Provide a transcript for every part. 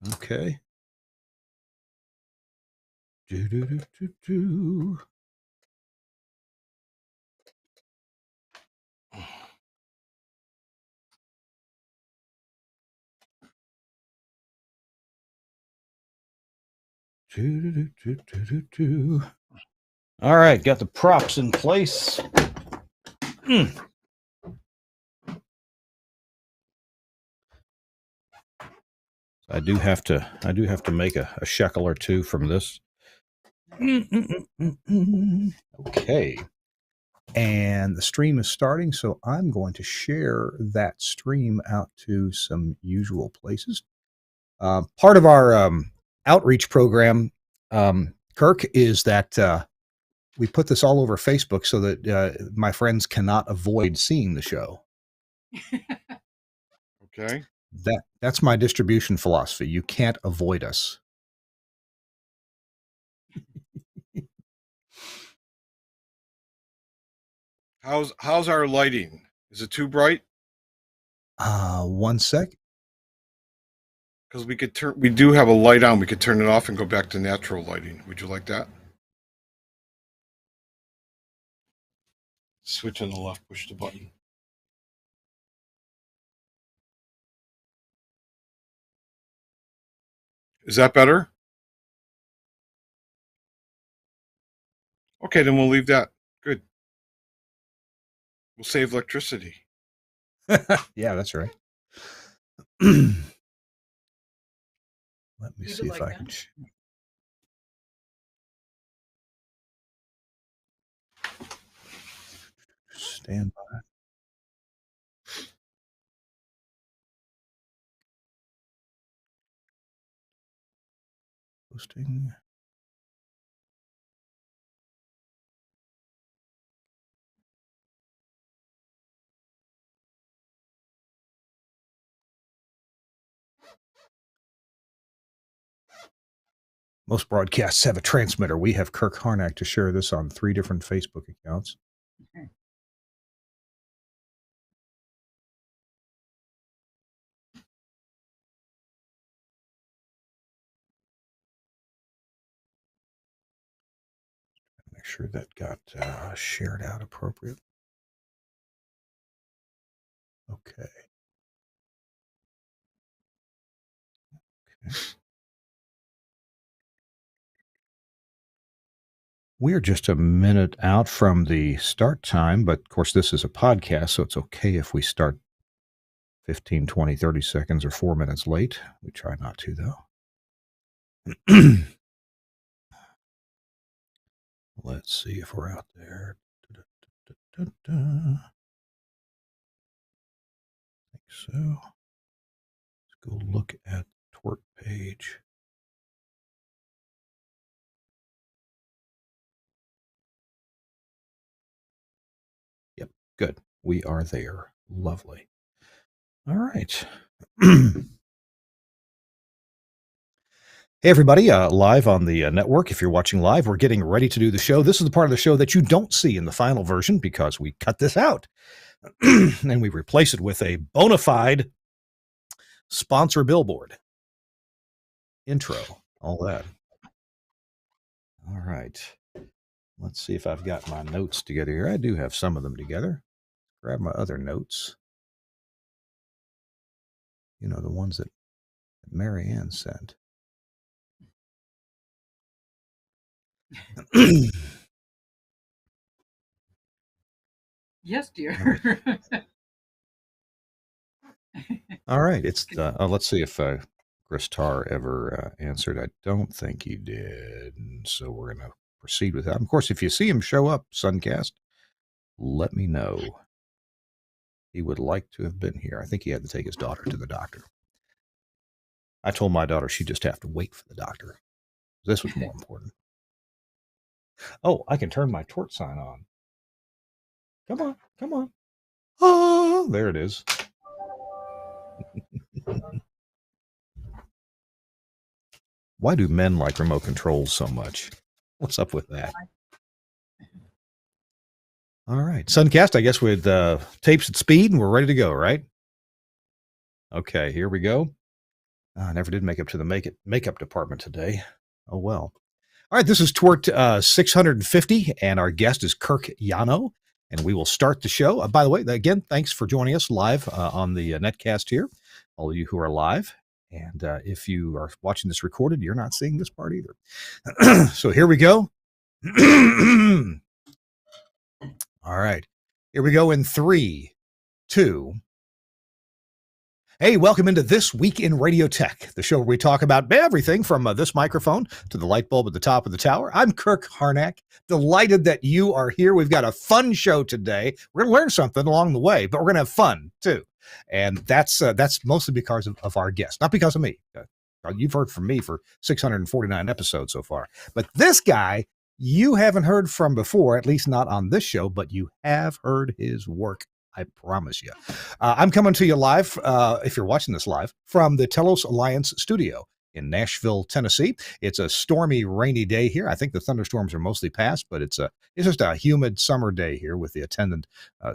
Okay. Do, do, do, do, do. Do, do, do, do, do, do. All right, got the props in place. I do have to make a shekel or two from this. Okay. And the stream is starting, so I'm going to share that stream out to some usual places. Part of our outreach program, Kirk, is that we put this all over Facebook so that my friends cannot avoid seeing the show. Okay. That's my distribution philosophy. You can't avoid us. How's our lighting? Is it too bright? 1 sec. Because we do have a light on. We could turn it off and go back to natural lighting. Would you like that? Switch on the left, push the button. Is that better? Okay, then we'll leave that. Good. We'll save electricity. Yeah, that's right. Let me see if I can. Stand by. Posting. Most broadcasts have a transmitter. We have Kirk Harnack to share this on 3 different Facebook accounts. Make sure that got shared out appropriately. Okay. We're just a minute out from the start time, but of course this is a podcast, so it's okay if we start 15, 20, 30 seconds or 4 minutes late. We try not to, though. Let's see if we're out there. I think so. Let's go look at the TWiRT page. Yep, good. We are there. Lovely. All right. Hey, everybody, live on the network. If you're watching live, we're getting ready to do the show. This is the part of the show that you don't see in the final version because we cut this out and we replace it with a bona fide sponsor billboard. Intro, all that. All right. Let's see if I've got my notes together here. I do have some of them together. Grab my other notes. You know, the ones that Mary Ann sent. Yes, dear. All right. It's let's see if Chris Tarr ever answered. I don't think he did. So we're going to proceed with that. Of course, if you see him show up, Suncast, let me know. He would like to have been here. I think he had to take his daughter to the doctor. I told my daughter she'd just have to wait for the doctor. This was more important. Oh, I can turn my TWiRT sign on. Come on, come on. Oh, there it is. Why do men like remote controls so much? What's up with that? All right. Suncast, I guess with tapes at speed, and we're ready to go, right? Okay, here we go. I never did make up to the makeup department today. Oh well. All right, this is TWiRT 650, and our guest is Kirk Yano, and we will start the show. By the way, again, thanks for joining us live on the netcast here, all of you who are live. And if you are watching this recorded, you're not seeing this part either. So here we go. All right, here we go in 3, 2. Hey, welcome into This Week in Radio Tech, the show where we talk about everything from this microphone to the light bulb at the top of the tower. I'm Kirk Harnack. Delighted that you are here. We've got a fun show today. We're going to learn something along the way, but we're going to have fun too. And that's mostly because of our guest, not because of me. You've heard from me for 649 episodes so far. But this guy, you haven't heard from before, at least not on this show, but you have heard his work. I promise you. I'm coming to you live, if you're watching this live, from the Telos Alliance studio in Nashville, Tennessee. It's a stormy, rainy day here. I think the thunderstorms are mostly past, but it's just a humid summer day here with the attendant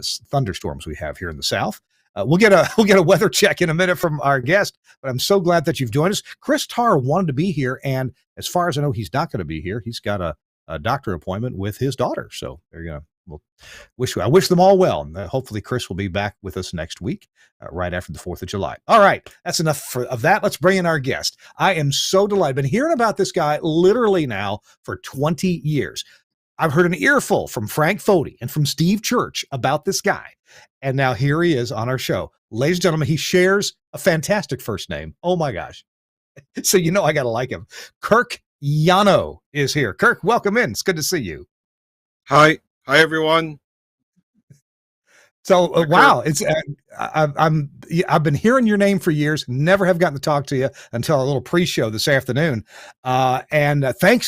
thunderstorms we have here in the South. We'll get a weather check in a minute from our guest, but I'm so glad that you've joined us. Chris Tarr wanted to be here, and as far as I know, he's not going to be here. He's got a doctor appointment with his daughter, so there you go. I wish them all well. And hopefully Chris will be back with us next week, right after the 4th of July. All right, that's enough of that. Let's bring in our guest. I am so delighted. I've been hearing about this guy literally now for 20 years. I've heard an earful from Frank Foti and from Steve Church about this guy. And now here he is on our show. Ladies and gentlemen, he shares a fantastic first name. Oh my gosh. So you know I got to like him. Kirk Yano is here. Kirk, welcome in. It's good to see you. Hi everyone. So wow, it's I've been hearing your name for years. Never have gotten to talk to you until a little pre-show this afternoon. And thank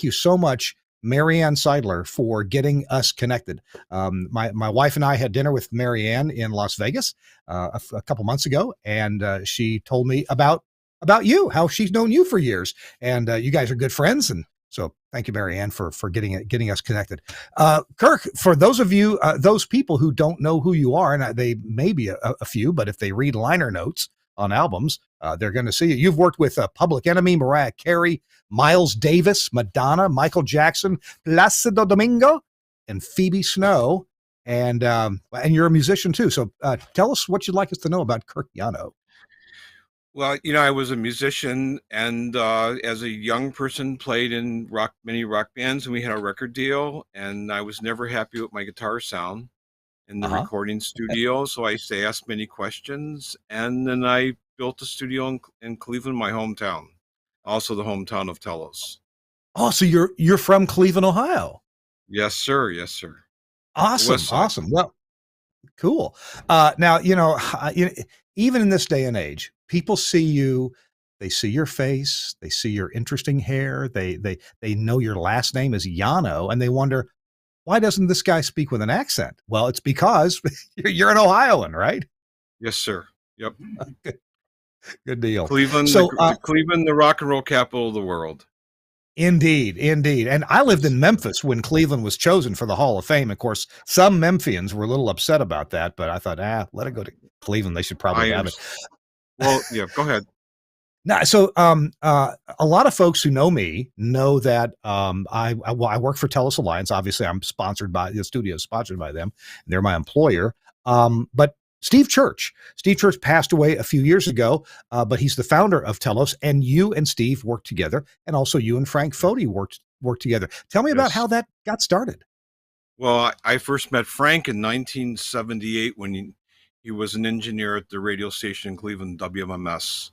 you so much, Marianne Seidler, for getting us connected. My wife and I had dinner with Marianne in Las Vegas a couple months ago, and she told me about you, how she's known you for years, and you guys are good friends. And so thank you, Marianne, for getting us connected. Kirk, for those of you, those people who don't know who you are, and they may be a few, but if they read liner notes on albums, they're going to see you. You've worked with Public Enemy, Mariah Carey, Miles Davis, Madonna, Michael Jackson, Placido Domingo, and Phoebe Snow, and you're a musician too. So tell us what you'd like us to know about Kirk Yano. Well, I was a musician, and as a young person played in many rock bands, and we had a record deal, and I was never happy with my guitar sound in the recording studio. So I asked many questions, and then I built a studio in Cleveland, my hometown, also the hometown of Telos. Oh, so you're from Cleveland, Ohio? Yes, sir. Yes, sir. Awesome. Well, cool. Now, even in this day and age, people see you, they see your face, they see your interesting hair, they know your last name is Yano, and they wonder, why doesn't this guy speak with an accent? Well, it's because you're an Ohioan, right? Yes, sir. Yep. Good deal. Cleveland, so, Cleveland, the rock and roll capital of the world. Indeed. And I lived in Memphis when Cleveland was chosen for the Hall of Fame. Of course, some Memphians were a little upset about that, but I thought, let it go to Cleveland. They should probably have it. Well, yeah, go ahead. Now, so a lot of folks who know me know that I work for Telos Alliance. Obviously, I'm sponsored by the studio, sponsored by them. And they're my employer. But Steve Church passed away a few years ago, but he's the founder of Telos. And you and Steve worked together, and also you and Frank Foti worked together. Tell me about how that got started. Well, I first met Frank in 1978 when he was an engineer at the radio station in Cleveland, WMMS.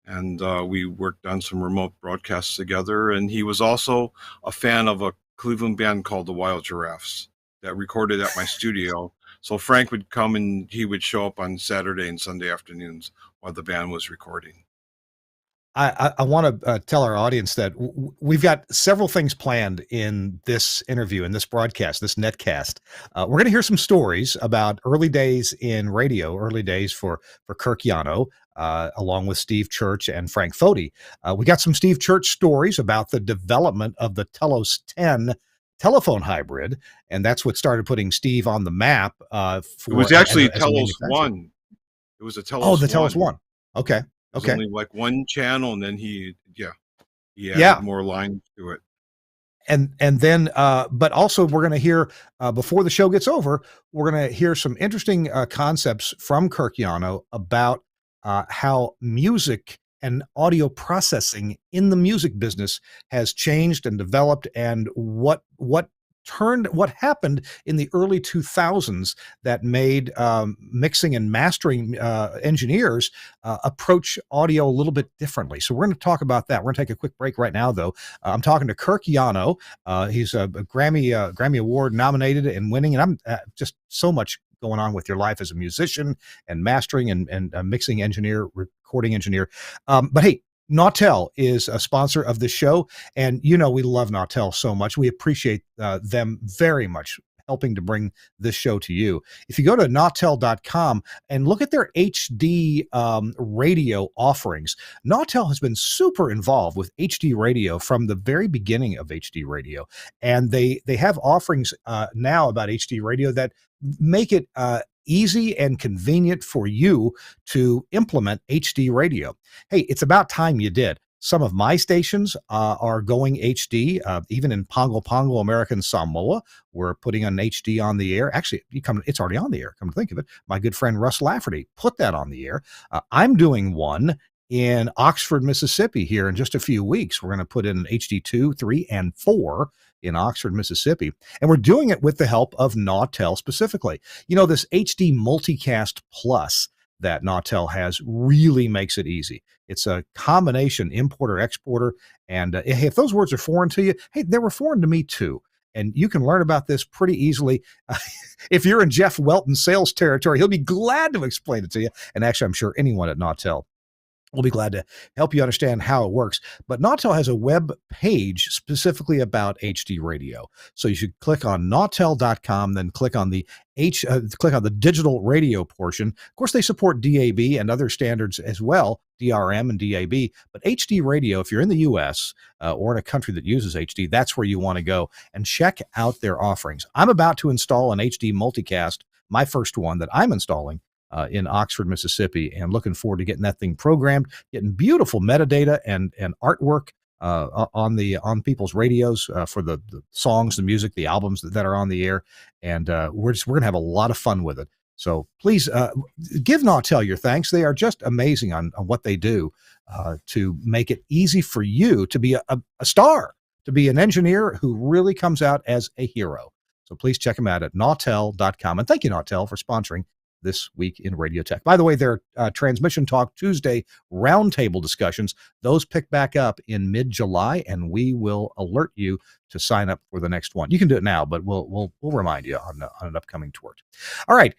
And we worked on some remote broadcasts together. And he was also a fan of a Cleveland band called the Wild Giraffes that recorded at my studio. So Frank would come and he would show up on Saturday and Sunday afternoons while the band was recording. I want to tell our audience that we've got several things planned in this interview, in this broadcast, this netcast. We're going to hear some stories about early days in radio, early days for Kirk Yano, along with Steve Church and Frank Foti. We got some Steve Church stories about the development of the Telos 10 telephone hybrid, and that's what started putting Steve on the map. It was actually Telos 1. It was a Telos 1. Oh, the Telos 1. Okay. was Okay. only like one channel, and then he added Yeah. more lines to it. And then but also we're going to hear before the show gets over, we're going to hear some interesting concepts from Kirk Yano about how music and audio processing in the music business has changed and developed, and what happened in the early 2000s that made mixing and mastering engineers approach audio a little bit differently. So we're going to talk about that. We're going to take a quick break right now, though. I'm talking to Kirk Yano. He's a Grammy Award nominated and winning, and I'm just so much going on with your life as a musician and mastering and mixing engineer, recording engineer. But hey, Nautel is a sponsor of the show, and you know we love Nautel so much. We appreciate them very much helping to bring this show to you. If you go to nautel.com and look at their HD radio offerings, Nautel has been super involved with HD radio from the very beginning of HD radio, and they have offerings now about HD radio that make it easy and convenient for you to implement HD radio. Hey, it's about time you did. Some of my stations are going HD, even in Pongo Pongo, American Samoa. We're putting an HD on the air. Actually, it's already on the air. Come to think of it, my good friend Russ Lafferty put that on the air. I'm doing one in Oxford, Mississippi here in just a few weeks. We're going to put in an HD2, 3, and 4 in Oxford, Mississippi. And we're doing it with the help of Nautel specifically. You know, this HD Multicast Plus that Nautel has really makes it easy. It's a combination importer exporter. And hey, if those words are foreign to you, hey, they were foreign to me too. And you can learn about this pretty easily. If you're in Jeff Welton's sales territory, he'll be glad to explain it to you. And actually, I'm sure anyone at Nautel we'll be glad to help you understand how it works. But Nautel has a web page specifically about HD radio. So you should click on nautel.com, then click on the click on the digital radio portion. Of course, they support DAB and other standards as well, DRM and DAB. But HD radio, if you're in the US or in a country that uses HD, that's where you want to go and check out their offerings. I'm about to install an HD multicast, my first one that I'm installing in Oxford, Mississippi, and looking forward to getting that thing programmed, getting beautiful metadata and artwork on people's radios for the songs, the music, the albums that are on the air, and we're gonna have a lot of fun with it. So please give Nautel your thanks. They are just amazing on what they do to make it easy for you to be a star, to be an engineer who really comes out as a hero. So please check them out at nautel.com. And thank you, Nautel, for sponsoring this week in Radio Tech. By the way, their Transmission Talk Tuesday roundtable discussions, those pick back up in mid-July, and we will alert you to sign up for the next one. You can do it now, but we'll remind you on an upcoming tour. All right,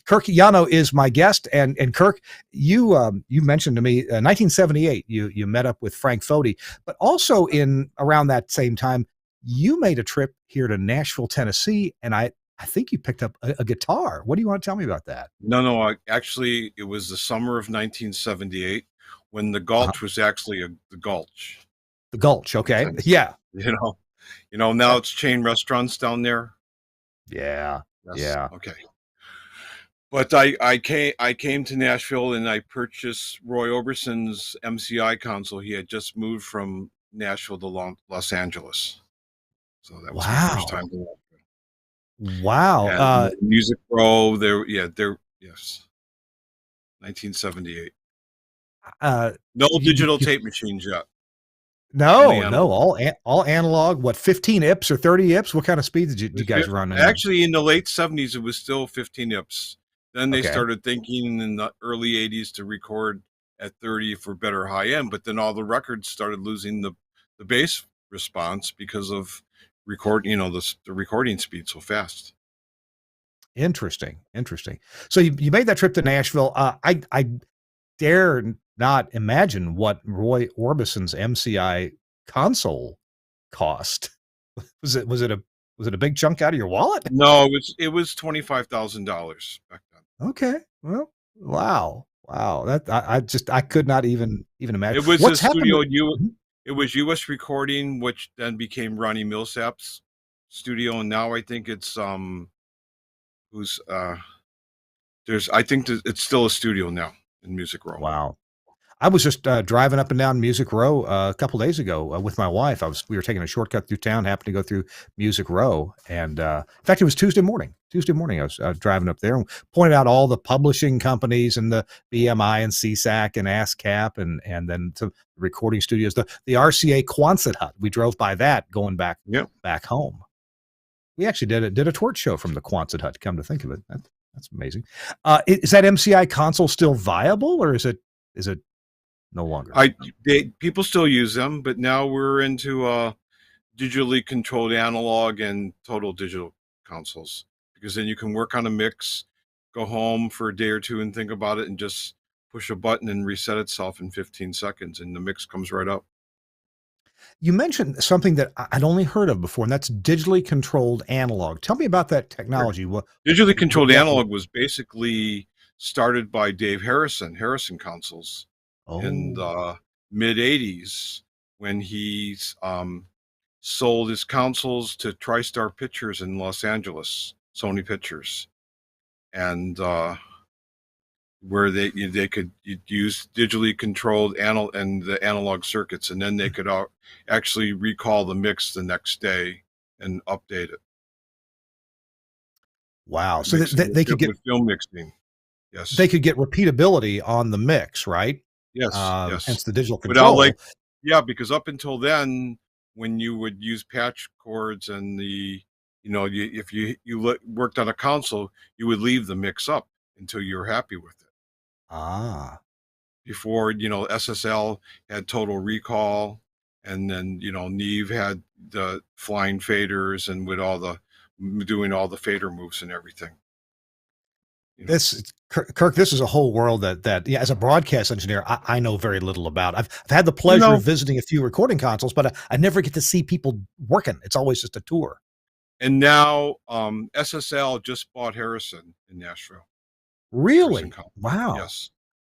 Kirk Yano is my guest, and Kirk, you mentioned to me 1978. You met up with Frank Foti, but also in around that same time, you made a trip here to Nashville, Tennessee, and I think you picked up a guitar. What do you want to tell me about that? No. Actually, it was the summer of 1978 when the Gulch was actually the Gulch. The Gulch, okay. Yeah. Now it's chain restaurants down there. Yeah. Yes. Yeah. Okay. But I came to Nashville and I purchased Roy Orbison's MCI console. He had just moved from Nashville to Los Angeles. So that was my first time to Nashville. Wow. And Music Row, yes. 1978. No digital tape machines yet. No, all analog. What, 15 IPS or 30 IPS? What kind of speed did you guys run? Actually, in the late 70s, it was still 15 IPS. Then they started thinking in the early 80s to record at 30 for better high end, but then all the records started losing the bass response because of the recording speed so fast. Interesting. So you made that trip to Nashville. I dare not imagine what Roy Orbison's MCI console cost. Was it a big chunk out of your wallet? No, it was $25,000 back then. Okay. Well, wow. That I could not even imagine. It was What's a studio. happened? It was US Recording, which then became Ronnie Millsap's studio, and now I think it's I think it's still a studio now in Music Row. Wow. I was just driving up and down Music Row a couple days ago with my wife. We were taking a shortcut through town, happened to go through Music Row, and in fact, it was Tuesday morning. Tuesday morning, I was driving up there and pointed out all the publishing companies and the BMI and CSAC and ASCAP and then some recording studios. The RCA Quonset hut. We drove by that going Yep. back home. We actually did a TWiRT show from the Quonset hut. Come to think of it, that's amazing. Is that MCI console still viable, or is it no longer? People still use them, but now we're into digitally controlled analog and total digital consoles, because then you can work on a mix, go home for a day or two and think about it, and just push a button and reset itself in 15 seconds, and the mix comes right up. You mentioned something that I'd only heard of before, and that's digitally controlled analog. Tell me about that Sure. technology. Digitally controlled What? analog was basically started by Dave Harrison consoles in Oh, the mid 80s, when he sold his consoles to TriStar Pictures in Los Angeles, Sony Pictures, and where they could use digitally controlled and the analog circuits, and then they could actually recall the mix the next day and update it. wow! So Mixing they could get with film mixing. Yes, repeatability on the mix, right? yes, yes. Hence the digital Without, like, control. yeah, because up until then, when you would use patch cords and if you worked on a console, you would leave the mix up until you were happy with it. Ah, Before, SSL had Total Recall, and then, Neve had the flying faders, and with all the doing all the fader moves and everything. this Kirk, this is a whole world that yeah, as a broadcast engineer, I know very little about. I've had the You pleasure of know, visiting a few recording consoles, but I never get to see people working. It's always just a tour. and now SSL just bought Harrison in Nashville. Harrison Really? Company. Wow. Yes.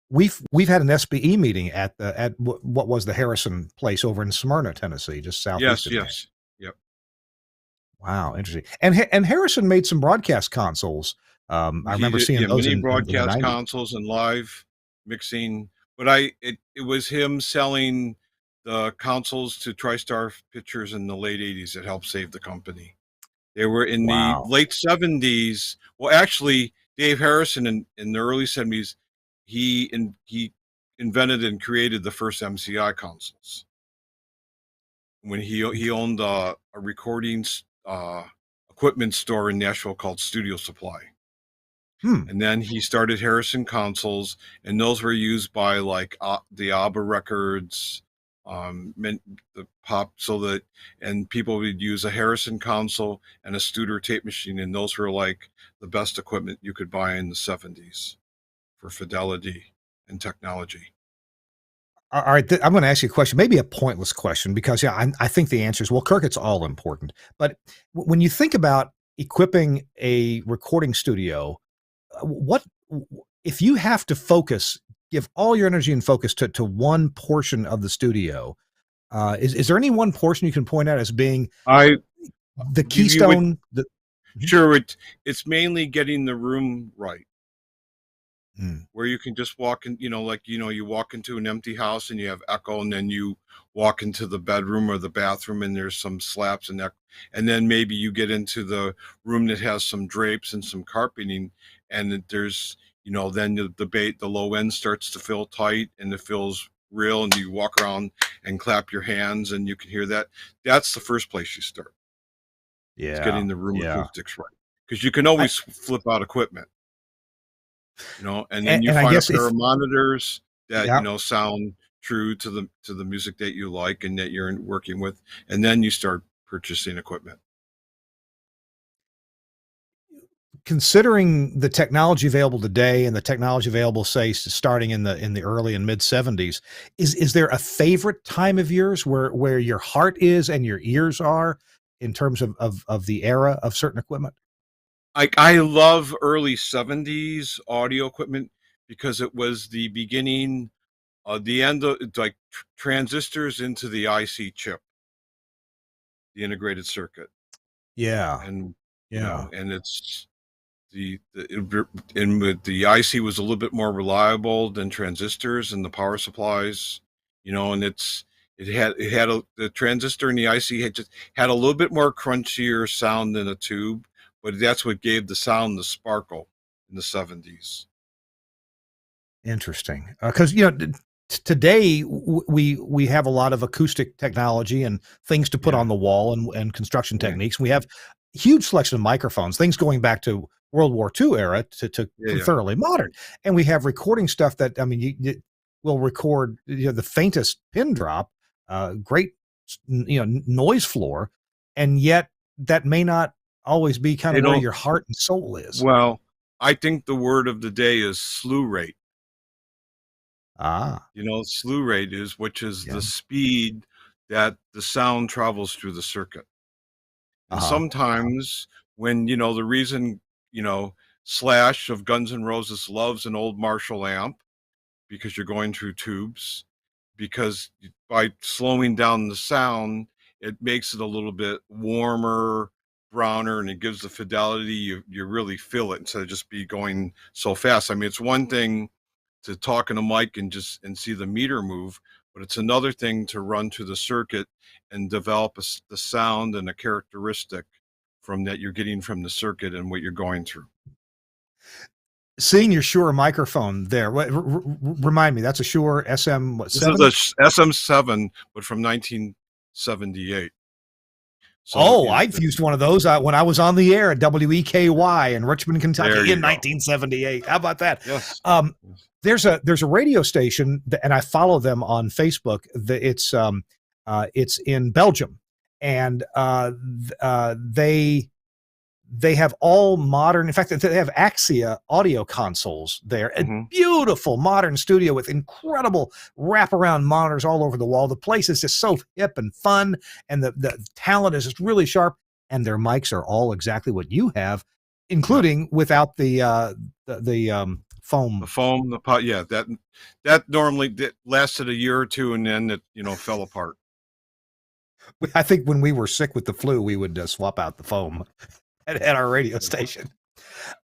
We've had an SBE meeting at what was the Harrison place over in Smyrna, Tennessee, just southeast Yes, of here. yes. Yep. Wow, interesting. And Harrison made some broadcast consoles. I He remember did, seeing yeah, those mini in the broadcast 90s. consoles and live mixing. But it was him selling the consoles to TriStar Pictures in the late 80s that helped save the company. They were in the Wow. late 70s. Well, actually, Dave Harrison in the early 70s, he invented and created the first MCI consoles, when he owned a recording equipment store in Nashville called Studio Supply. Hmm. And then he started Harrison consoles, and those were used by, like, the ABBA records, the pop, so that, and people would use a Harrison console and a Studer tape machine, and those were like the best equipment you could buy in the 70s for fidelity and technology. All right, I'm going to ask you a question, maybe a pointless question, because yeah, I think the answer is well, Kirk. It's all important, but when you think about equipping a recording studio, what if you have to focus, give all your energy and focus to one portion of the studio? Is there any one portion you can point out as being I the you would keystone? Mhm. Sure, it's mainly getting the room right, Mm. where you can just walk in, like, you walk into an empty house and you have echo, and then you walk into the bedroom or the bathroom and there's some slaps and that, and then maybe you get into the room that has some drapes and some carpeting, and there's, then the low end starts to feel tight and it feels real, and you walk around and clap your hands and you can hear that. That's the first place you start. It's Yeah, getting the room yeah, acoustics right, because you can I, always flip out equipment, and then you and I find a guess pair if of monitors that, yeah, sound true to the music that you like and that you're working with, and then you start purchasing equipment. considering the technology available today and the technology available, say, starting in the early and mid '70s, is there a favorite time of yours where your heart is and your ears are in terms of the era of certain equipment? I love early 70s audio equipment, because it was the beginning, the end of, it's like, transistors into the IC chip, the integrated circuit, Yeah, and yeah. and it's the IC was a little bit more reliable than transistors and the power supplies, and the transistor and the IC had a little bit more crunchier sound than a tube, but that's what gave the sound the sparkle in the 70s. Interesting, because today we have a lot of acoustic technology and things to put Yeah, on the wall and construction yeah, techniques. We have huge selection of microphones, things going back to World War II era to yeah, yeah. thoroughly modern, and we have recording stuff that I mean you will record the faintest pin drop, great noise floor, and yet that may not always be kind They of where don't. your heart and soul is. Well, I think the word of the day is slew rate. Ah, Slew rate which is yeah, the speed that the sound travels through the circuit. And uh-huh. sometimes when, the reason, you know, Slash of Guns N' Roses loves an old Marshall amp because you're going through tubes, because by slowing down the sound, it makes it a little bit warmer, browner, and it gives the fidelity. You really feel it instead of just be going so fast. I mean, it's one thing to talk in a mic and see the meter move, but it's another thing to run through the circuit and develop the sound and a characteristic from that you're getting from the circuit and what you're going through. Seeing your Shure microphone there, remind me, that's a Shure SM what, This is 7? a SM7, but from 1978. So Oh, I've used one of those when I was on the air at WEKY in Richmond, there Kentucky you in go. 1978. How about that? Yes. Um, Yes. there's a radio station and I follow them on Facebook. It's in Belgium, and they have all modern. In fact, they have Axia audio consoles there. A Mm-hmm. beautiful modern studio with incredible wraparound monitors all over the wall. The place is just so hip and fun, and the talent is just really sharp. And their mics are all exactly what you have, Yeah. including without the The foam. foam, the pot. Yeah. That normally lasted a year or two, and then it fell apart. I think when we were sick with the flu, we would swap out the foam at our radio station.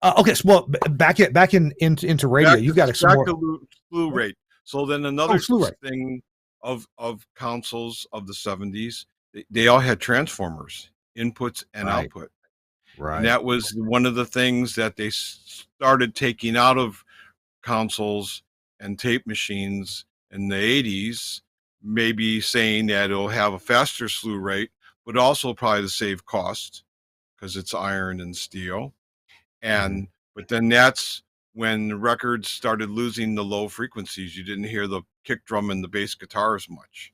Okay, so well, into radio, back to you've got some back more. to slew rate. So then Oh, another slew rate. thing of consoles of the 70s, they all had transformers, inputs and Right, output. And right. that was one of the things that they started taking out of consoles and tape machines in the 80s, maybe saying that it'll have a faster slew rate, but also probably to save cost because it's iron and steel. Mhm. And but then that's when records started losing the low frequencies. You didn't hear the kick drum and the bass guitar as much.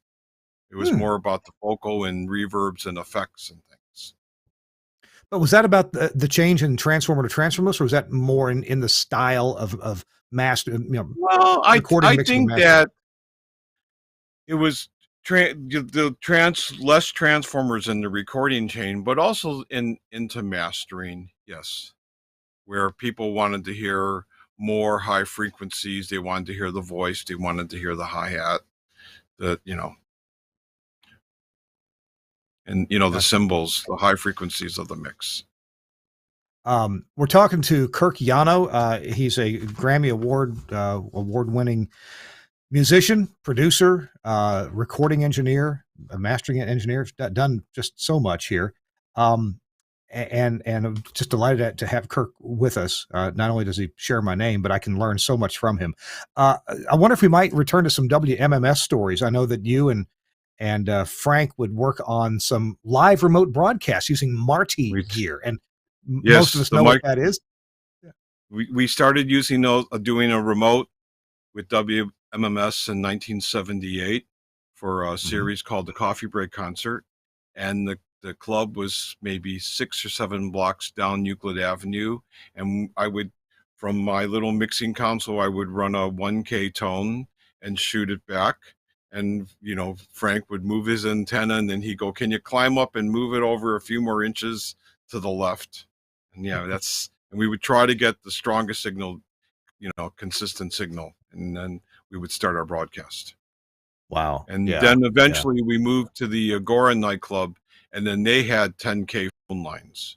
It was Hmm. more about the vocal and reverbs and effects and things. But was that about the change in transformer to transformless, or was that more in the style of master, Well, recording, I mixing, and think mastering? that it was less transformers in the recording chain, but also into mastering. Yes, where people wanted to hear more high frequencies. They wanted to hear the voice. They wanted to hear the hi hat. The and the Gotcha. cymbals, the high frequencies of the mix. We're talking to Kirk Yano. He's a Grammy award winning musician, producer, recording engineer, a mastering engineer. Done just so much here. Um, and I'm just delighted to have Kirk with us. Not only does he share my name, but I can learn so much from him. I wonder if we might return to some WMMS stories. I know that you and Frank would work on some live remote broadcasts using Marty We gear, and most of Yes, us know what that is. we started using those, doing a remote with WMMS in 1978 for a Mm-hmm. series called the Coffee Break Concert, and the club was maybe 6 or 7 blocks down Euclid Avenue, and I would, from my little mixing console, I would run a 1K tone and shoot it back. And Frank would move his antenna, and then he'd go, "Can you climb up and move it over a few more inches to the left?" And and we would try to get the strongest signal, consistent signal, and then we would start our broadcast. Wow. And Yeah. then Yeah. eventually we moved to the Agora nightclub, and then they had 10K phone lines.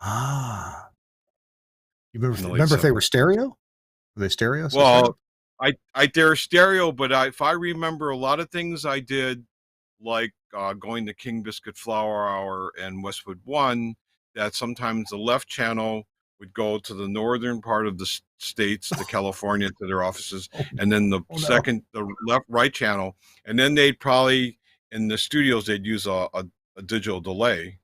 Ah. You in the late remember if they were 70s. stereo? Were they stereo systems? Well, I dare stereo, but if I remember a lot of things I did, like going to King Biscuit Flour Hour and Westwood One, that sometimes the left channel would go to the northern part of the states, to California, to their offices, Oh, and then the oh no. second, the right channel, and then they'd probably in the studios they'd use a digital delay,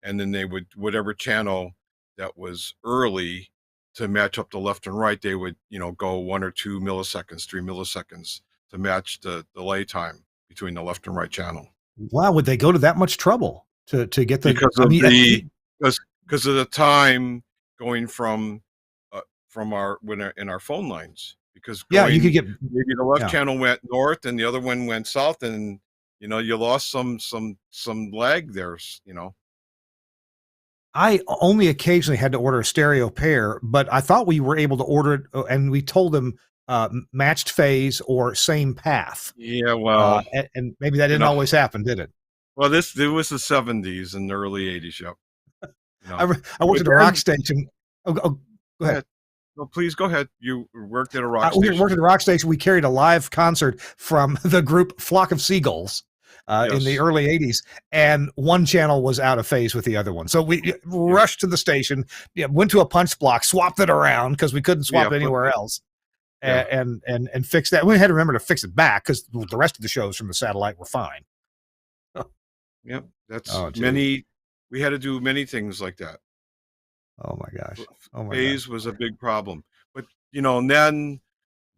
and then they would, whatever channel that was early to match up the left and right, they would, go 1 or 2 milliseconds, 3 milliseconds to match the delay time between the left and right channel. Wow, would they go to that much trouble to get the? Because I of mean, the because of the time going from our in our phone lines, because yeah, you could going, get. maybe the left Yeah, channel went north and the other one went south, and you lost some lag there. I only occasionally had to order a stereo pair, but I thought we were able to order it, and we told them matched phase or same path, Yeah, well, and maybe that you didn't know always happen, did it? well, it was the 70s and the early 80s. Yep. I worked But at a rock then, station. Go go ahead. ahead. No, please go ahead. You worked at a rock We station. worked at the rock station. We carried a live concert from the group Flock of Seagulls in the Yes. early 80s, and one channel was out of phase with the other one. So we Yeah. rushed to the station, went to a punch block, swapped it around because we couldn't swap Yeah. it anywhere else, Yeah. and fix that. We had to remember to fix it back because the rest of the shows from the satellite were fine. Yep. That's Oh, gee. many. We had to do many things like that. Oh, my gosh. Oh, my gosh. Phase was a big problem. But, and then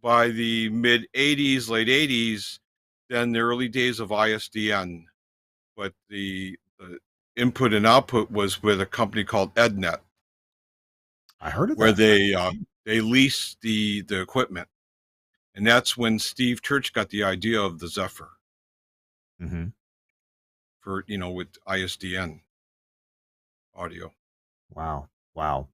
by the mid 80s, late 80s, then the early days of ISDN, but the input and output was with a company called EdNet, I heard of where that. they leased the equipment. And that's when Steve Church got the idea of the Zephyr Mm-hmm. for, with ISDN audio. Wow. Wow.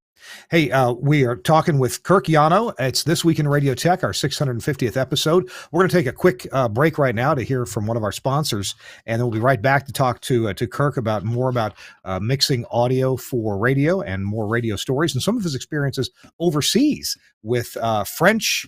Hey, we are talking with Kirk Yano. It's This Week in Radio Tech, our 650th episode. We're going to take a quick break right now to hear from one of our sponsors, and then we'll be right back to talk to Kirk about more about mixing audio for radio and more radio stories and some of his experiences overseas with French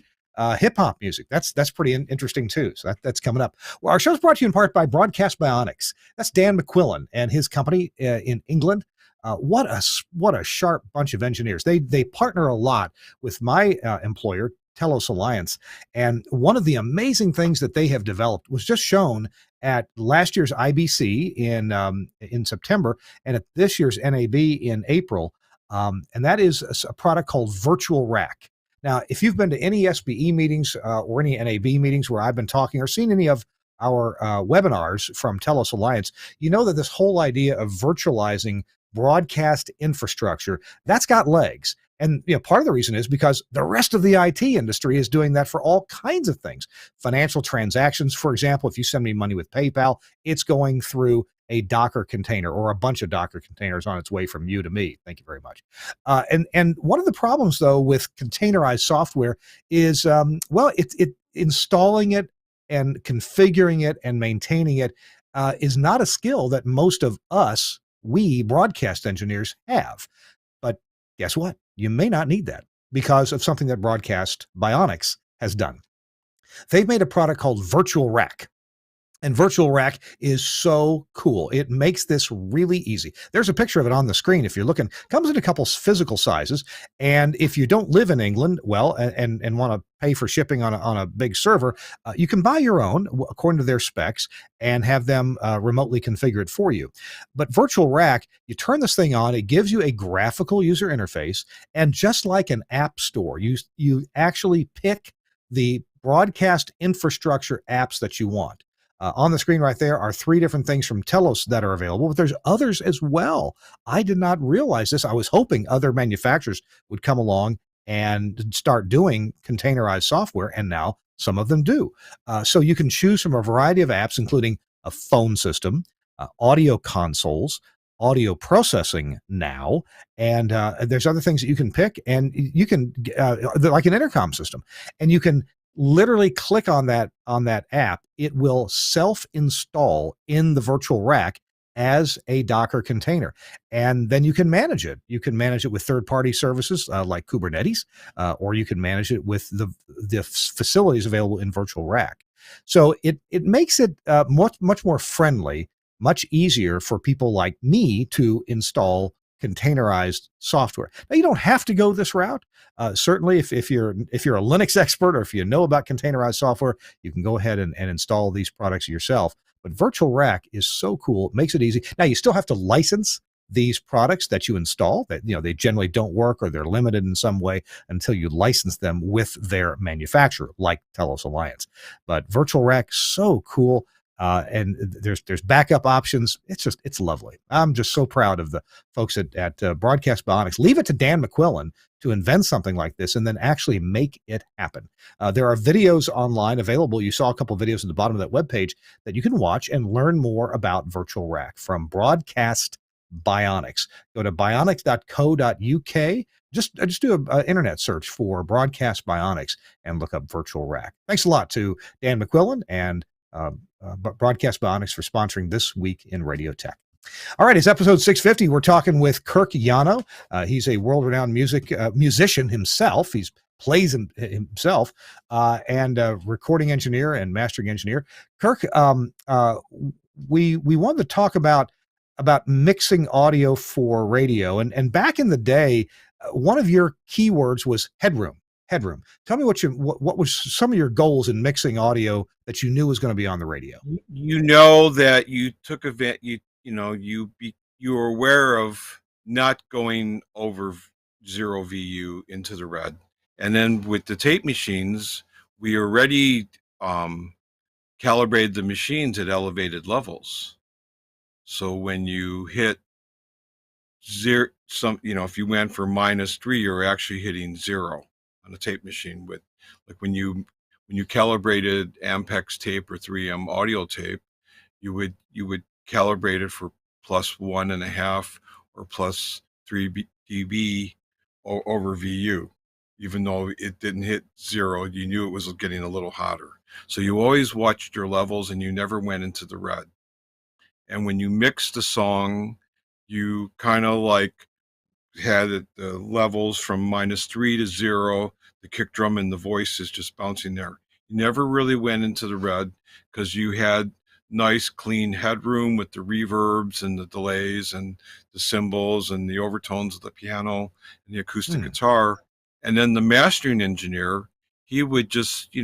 hip hop music. That's pretty interesting too. So that's coming up. Well, our show's brought to you in part by Broadcast Bionics. That's Dan McQuillan and his company in England. What a sharp bunch of engineers. They partner a lot with my employer, Telos Alliance, and one of the amazing things that they have developed was just shown at last year's IBC in September and at this year's NAB in April, and that is a product called Virtual Rack. Now, if you've been to any SBE meetings or any NAB meetings where I've been talking or seen any of our webinars from Telos Alliance, you know that this whole idea of virtualizing broadcast infrastructure, that's got legs. And part of the reason is because the rest of the IT industry is doing that for all kinds of things. Financial transactions, for example, if you send me money with PayPal, it's going through a Docker container or a bunch of Docker containers on its way from you to me. Thank you very much. And one of the problems, though, with containerized software is, it installing it and configuring it and maintaining it is not a skill that most of us, we broadcast engineers, have. But guess what? You may not need that because of something that Broadcast Bionics has done. They've made a product called Virtual Rack. And Virtual Rack is so cool. It makes this really easy. There's a picture of it on the screen if you're looking. Comes in a couple physical sizes. And if you don't live in England, well, and want to pay for shipping on a big server, you can buy your own according to their specs and have them remotely configure it for you. But Virtual Rack, you turn this thing on, it gives you a graphical user interface. And just like an app store, you actually pick the broadcast infrastructure apps that you want. On the screen right there are 3 different things from Telos that are available, but there's others as well. I did not realize this. I was hoping other manufacturers would come along and start doing containerized software, and now some of them do. So you can choose from a variety of apps, including a phone system, audio consoles, audio processing now, and there's other things that you can pick, and you can like an intercom system, and you can literally click on that app. It will self-install in the virtual rack as a Docker container. And then you can manage it. You can manage it with third-party services like Kubernetes, or you can manage it with the facilities available in Virtual Rack. So it makes it much more friendly, much easier for people like me to install containerized software. Now you don't have to go this route. Certainly, if you're a Linux expert or if you know about containerized software, you can go ahead and install these products yourself. But Virtual Rack is so cool; it makes it easy. Now you still have to license these products that you install. That they generally don't work or they're limited in some way until you license them with their manufacturer, like Telos Alliance. But Virtual Rack, so cool. And there's backup options. It's lovely. I'm just so proud of the folks at Broadcast Bionics. Leave it to Dan McQuillan to invent something like this and then actually make it happen. There are videos online available. You saw a couple of videos at the bottom of that webpage that you can watch and learn more about Virtual Rack from Broadcast Bionics. Go to bionics.co.uk. Just do an internet search for Broadcast Bionics and look up Virtual Rack. Thanks a lot to Dan McQuillan and Broadcast Bionics for sponsoring This Week in Radio Tech. All right, it's episode 650. We're talking with Kirk Yano. He's a world-renowned musician himself. He's plays himself and recording engineer and mastering engineer. Kirk, we wanted to talk about mixing audio for radio, and back in the day, one of your keywords was headroom. Headroom. Tell me what was some of your goals in mixing audio that you knew was going to be on the radio. That you took event. You were aware of not going over 0 VU into the red, and then with the tape machines, we already calibrated the machines at elevated levels. So when you hit zero, if you went for -3, you're actually hitting 0 on a tape machine. With like when you calibrated Ampex tape or 3M audio tape, you would calibrate it for +1.5 or +3 dB over VU. Even though it didn't hit 0, you knew it was getting a little hotter. So you always watched your levels and you never went into the red. And when you mixed the song, you kind of like had the levels from -3 to 0. The kick drum and the voice is just bouncing there. You never really went into the red because you had nice clean headroom with the reverbs and the delays and the cymbals and the overtones of the piano and the acoustic guitar. And then the mastering engineer, he would just,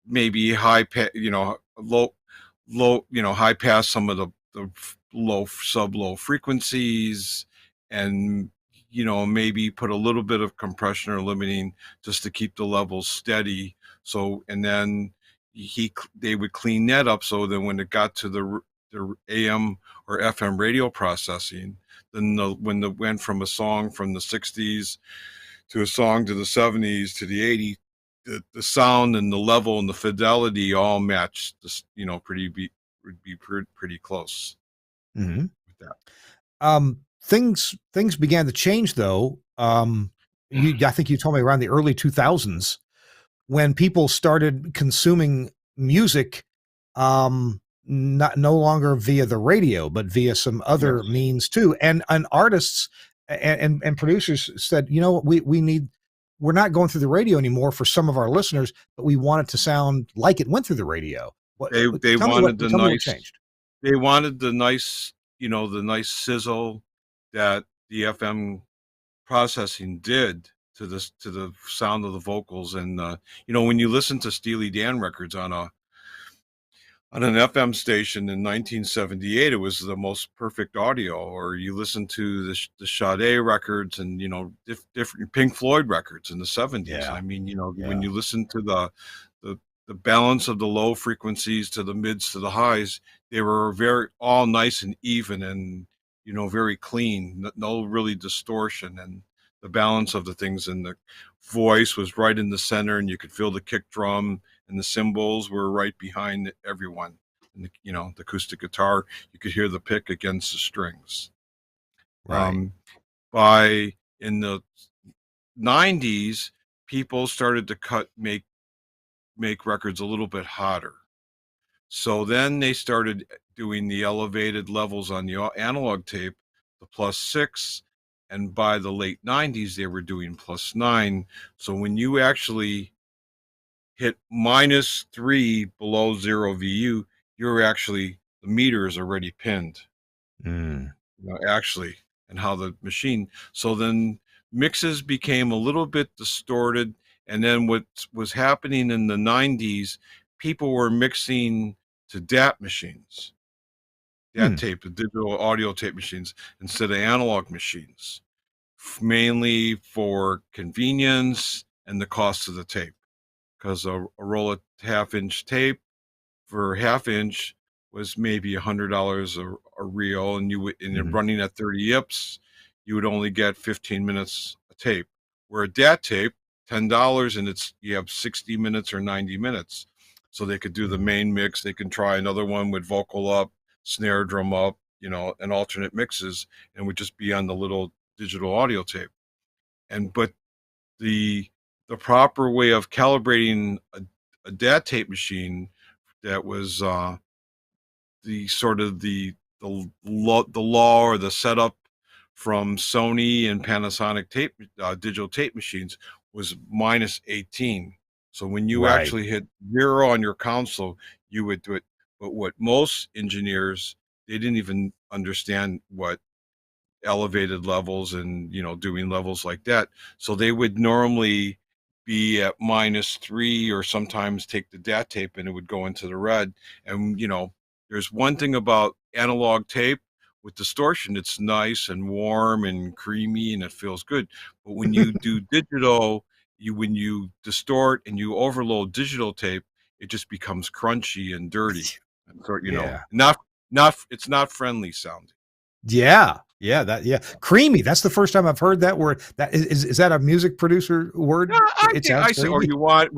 maybe high pass some of the low frequencies, and maybe put a little bit of compression or limiting just to keep the levels steady. So, and then they would clean that up, so then when it got to the AM or FM radio processing, then when it went from a song from the 60s to a song to the 70s to the 80s, the sound and the level and the fidelity all matched this, would be pretty close with that. Things began to change though. I think you told me around the early 2000s when people started consuming music, no longer via the radio, but via some other means too. And artists and producers said, we're not going through the radio anymore for some of our listeners, but we want it to sound like it went through the radio. They wanted the nice, changed. They wanted the nice, the nice sizzle that the FM processing did to the sound of the vocals. And when you listen to Steely Dan records on an FM station in 1978, it was the most perfect audio. Or you listen to the Sade records and different Pink Floyd records in the 70s. Yeah. I mean, when you listen to the balance of the low frequencies to the mids to the highs, they were all nice and even and very clean, no really distortion, and the balance of the things, and the voice was right in the center, and you could feel the kick drum, and the cymbals were right behind everyone, and the acoustic guitar, you could hear the pick against the strings. Right. By in the 90s, people started to make records a little bit hotter. So then they started doing the elevated levels on the analog tape, the +6, and by the late 90s they were doing +9. So when you actually hit -3 below 0 VU, you're actually, the meter is already pinned, Mm. actually, and how the machine. So then mixes became a little bit distorted. And then what was happening in the 90s, people were mixing to DAT machines, DAT Hmm. tape, the digital audio tape machines, instead of analog machines, mainly for convenience and the cost of the tape. Because a roll of half-inch tape for half-inch was maybe $100 a reel, and you're Mhm. running at 30 yips, you would only get 15 minutes of tape. Where a DAT tape, $10, and you have 60 minutes or 90 minutes. So they could do the Mm. main mix. They can try another one with vocal up, snare drum up, and alternate mixes, and would just be on the little digital audio tape. But the the proper way of calibrating a DAT tape machine, that was the sort of the law or the setup from Sony and Panasonic tape digital tape machines, was -18. So when you Right. actually hit 0 on your console, you would do it. But what most engineers, they didn't even understand what elevated levels and doing levels like that. So they would normally be at -3, or sometimes take the DAT tape and it would go into the red. And there's one thing about analog tape with distortion: it's nice and warm and creamy and it feels good. But when you do digital, when you distort and you overload digital tape, it just becomes crunchy and dirty, and sort Yeah. not it's not friendly sounding. Yeah. Yeah, creamy, that's the first time I've heard that word. That is that a music producer Yeah, word? I It think sounds I say, or creamy? you want,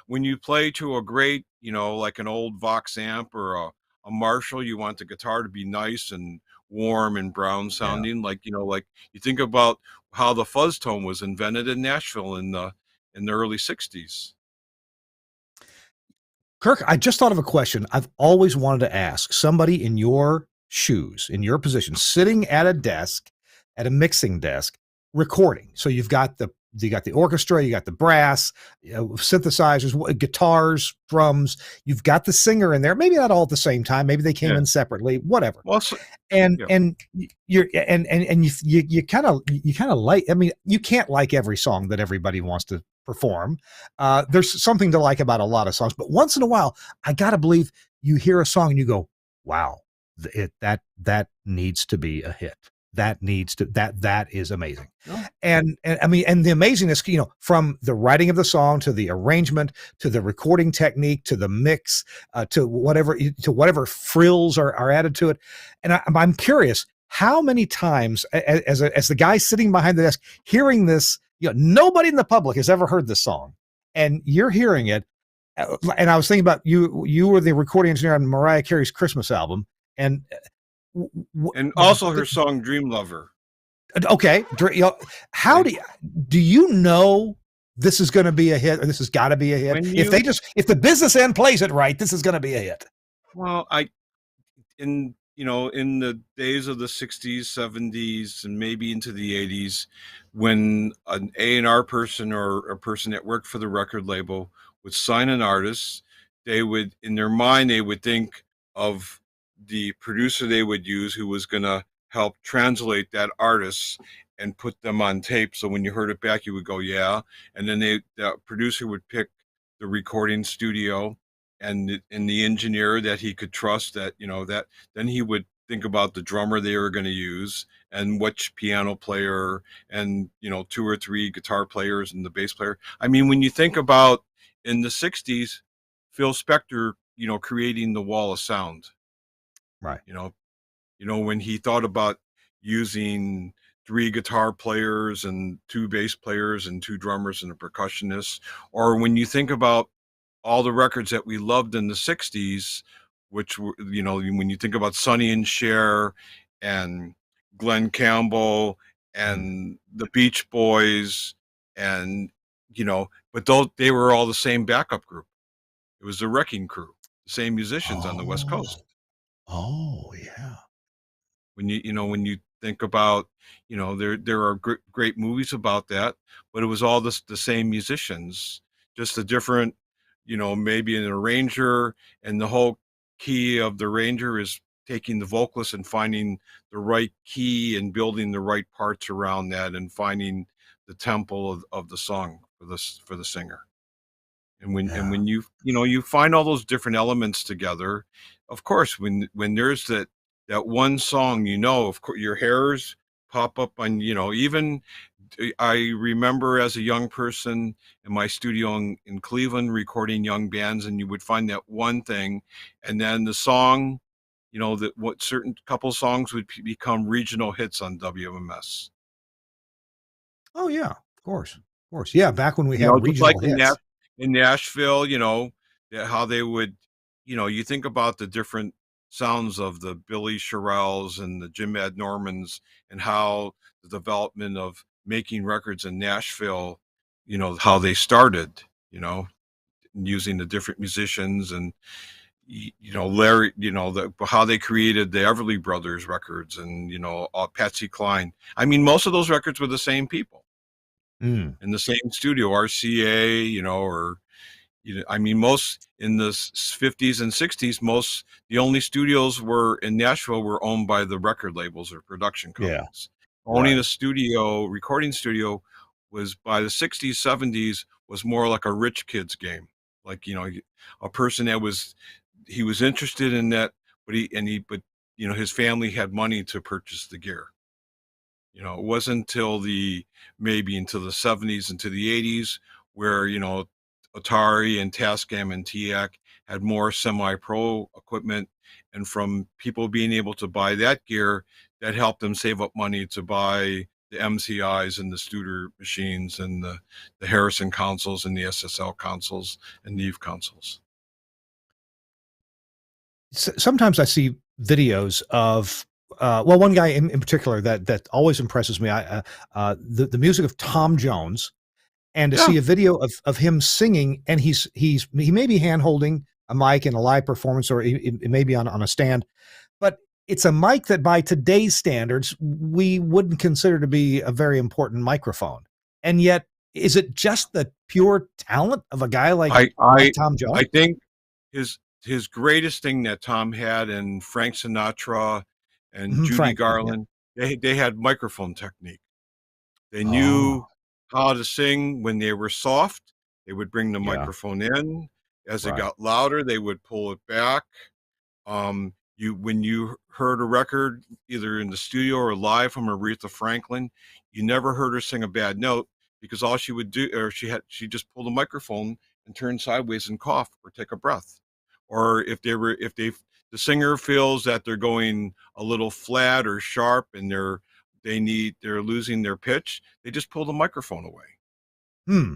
when you play to a great, like an old Vox amp or a Marshall, you want the guitar to be nice and warm and brown Yeah. sounding. Like you think about how the fuzz tone was invented in Nashville in the early '60s. Kirk, I just thought of a question I've always wanted to ask somebody in your shoes, in your position, sitting at a desk, at a mixing desk, recording. So you got the orchestra, you got the brass, synthesizers, guitars, drums. You've got the singer in there. Maybe not all at the same time. Maybe they came Yeah. in separately. Whatever. Well, so, and yeah. and you're and you kind of like, I mean, you can't like every song that everybody wants to perform. There's something to like about a lot of songs, but once in a while I gotta believe you hear a song and you go, wow, that needs to be a hit. That is amazing. No. And I mean, and the amazingness, from the writing of the song to the arrangement to the recording technique to the mix, to whatever frills are added to it. And I'm curious, how many times, as the guy sitting behind the desk hearing this, nobody in the public has ever heard this song, and you're hearing it. And I was thinking about you. You were the recording engineer on Mariah Carey's Christmas album, and And also her song Dream Lover. okay, how Okay. do you know this is going to be a hit, or this has got to be a hit? When If you if the business end plays it right, this is going to be a hit. Well, in the days of the '60s, '70s, and maybe into the '80s, when an A&R person or a person that worked for the record label would sign an artist, they would, in their mind, they would think of the producer they would use, who was going to help translate that artist and put them on tape. So when you heard it back, you would go, yeah. And then the producer would pick the recording studio and the engineer that he could trust, that then he would think about the drummer they were going to use, and which piano player, and two or three guitar players and the bass player. I mean, when you think about, in the '60s, Phil Spector, creating the wall of sound, Right. you know when he thought about using three guitar players and two bass players and two drummers and a percussionist. Or when you think about all the records that we loved in the '60s, which were, when you think about Sonny and Cher and Glenn Campbell Mm. and the Beach Boys, and but they were all the same backup group. It was the Wrecking Crew. the same musicians on the West Oh. Coast. Oh, yeah. When when you think about, there are great movies about that, but it was all the same musicians, just a different, maybe an arranger, and the whole key of the arranger is taking the vocalist and finding the right key and building the right parts around that and finding the tempo of the song for the singer. And when Yeah. you find all those different elements together, of course, when there's that one song, of course your hairs pop up on, even I remember as a young person in my studio in Cleveland recording young bands, and you would find that one thing, and then the song, that what certain couple songs would become regional hits on WMS. Oh, yeah. Of course. Of course. Yeah, back when we had Just like regional hits. In Nashville, how they would, you think about the different sounds of the Billy Sherrills and the Jim Ed Normans, and how the development of making records in Nashville, how they started, using the different musicians, and Larry, how they created the Everly Brothers records, and Patsy Cline. I mean, most of those records were the same people Mm, in the same studio, RCA, or I mean, most in the 50s and 60s, the only studios were in Nashville were owned by the record labels or production yeah. companies. Owning Right. a recording studio, was by the 60s, 70s was more like a rich kid's game. Like, a person that he was interested in that, but his family had money to purchase the gear. It wasn't until maybe until the 70s, into the 80s, where, Atari and Tascam and TEAC had more semi-pro equipment, and from people being able to buy that gear, that helped them save up money to buy the MCIs and the Studer machines and the Harrison consoles and the SSL consoles and Neve consoles. Sometimes I see videos of well, one guy in particular that always impresses me. The music of Tom Jones, and to Yeah, see a video of him singing, and he may be hand holding a mic in a live performance, or it may be on a stand, but it's a mic that by today's standards we wouldn't consider to be a very important microphone, and yet is it just the pure talent of a guy I like I Tom I Jones? think his greatest thing that Tom had, and Frank Sinatra and Mhm, Judy Frank, yeah. Garland, they had microphone technique. They Oh, knew how to sing when they were soft. They would bring the yeah, microphone in. As it right. got louder, they would pull it back. You When you heard a record either in the studio or live from Aretha Franklin, you never heard her sing a bad note, because all she would do, or she just pulled a microphone and turn sideways and cough or take a breath. Or if the singer feels that they're going a little flat or sharp, and they're losing their pitch, they just pull the microphone away. Hmm,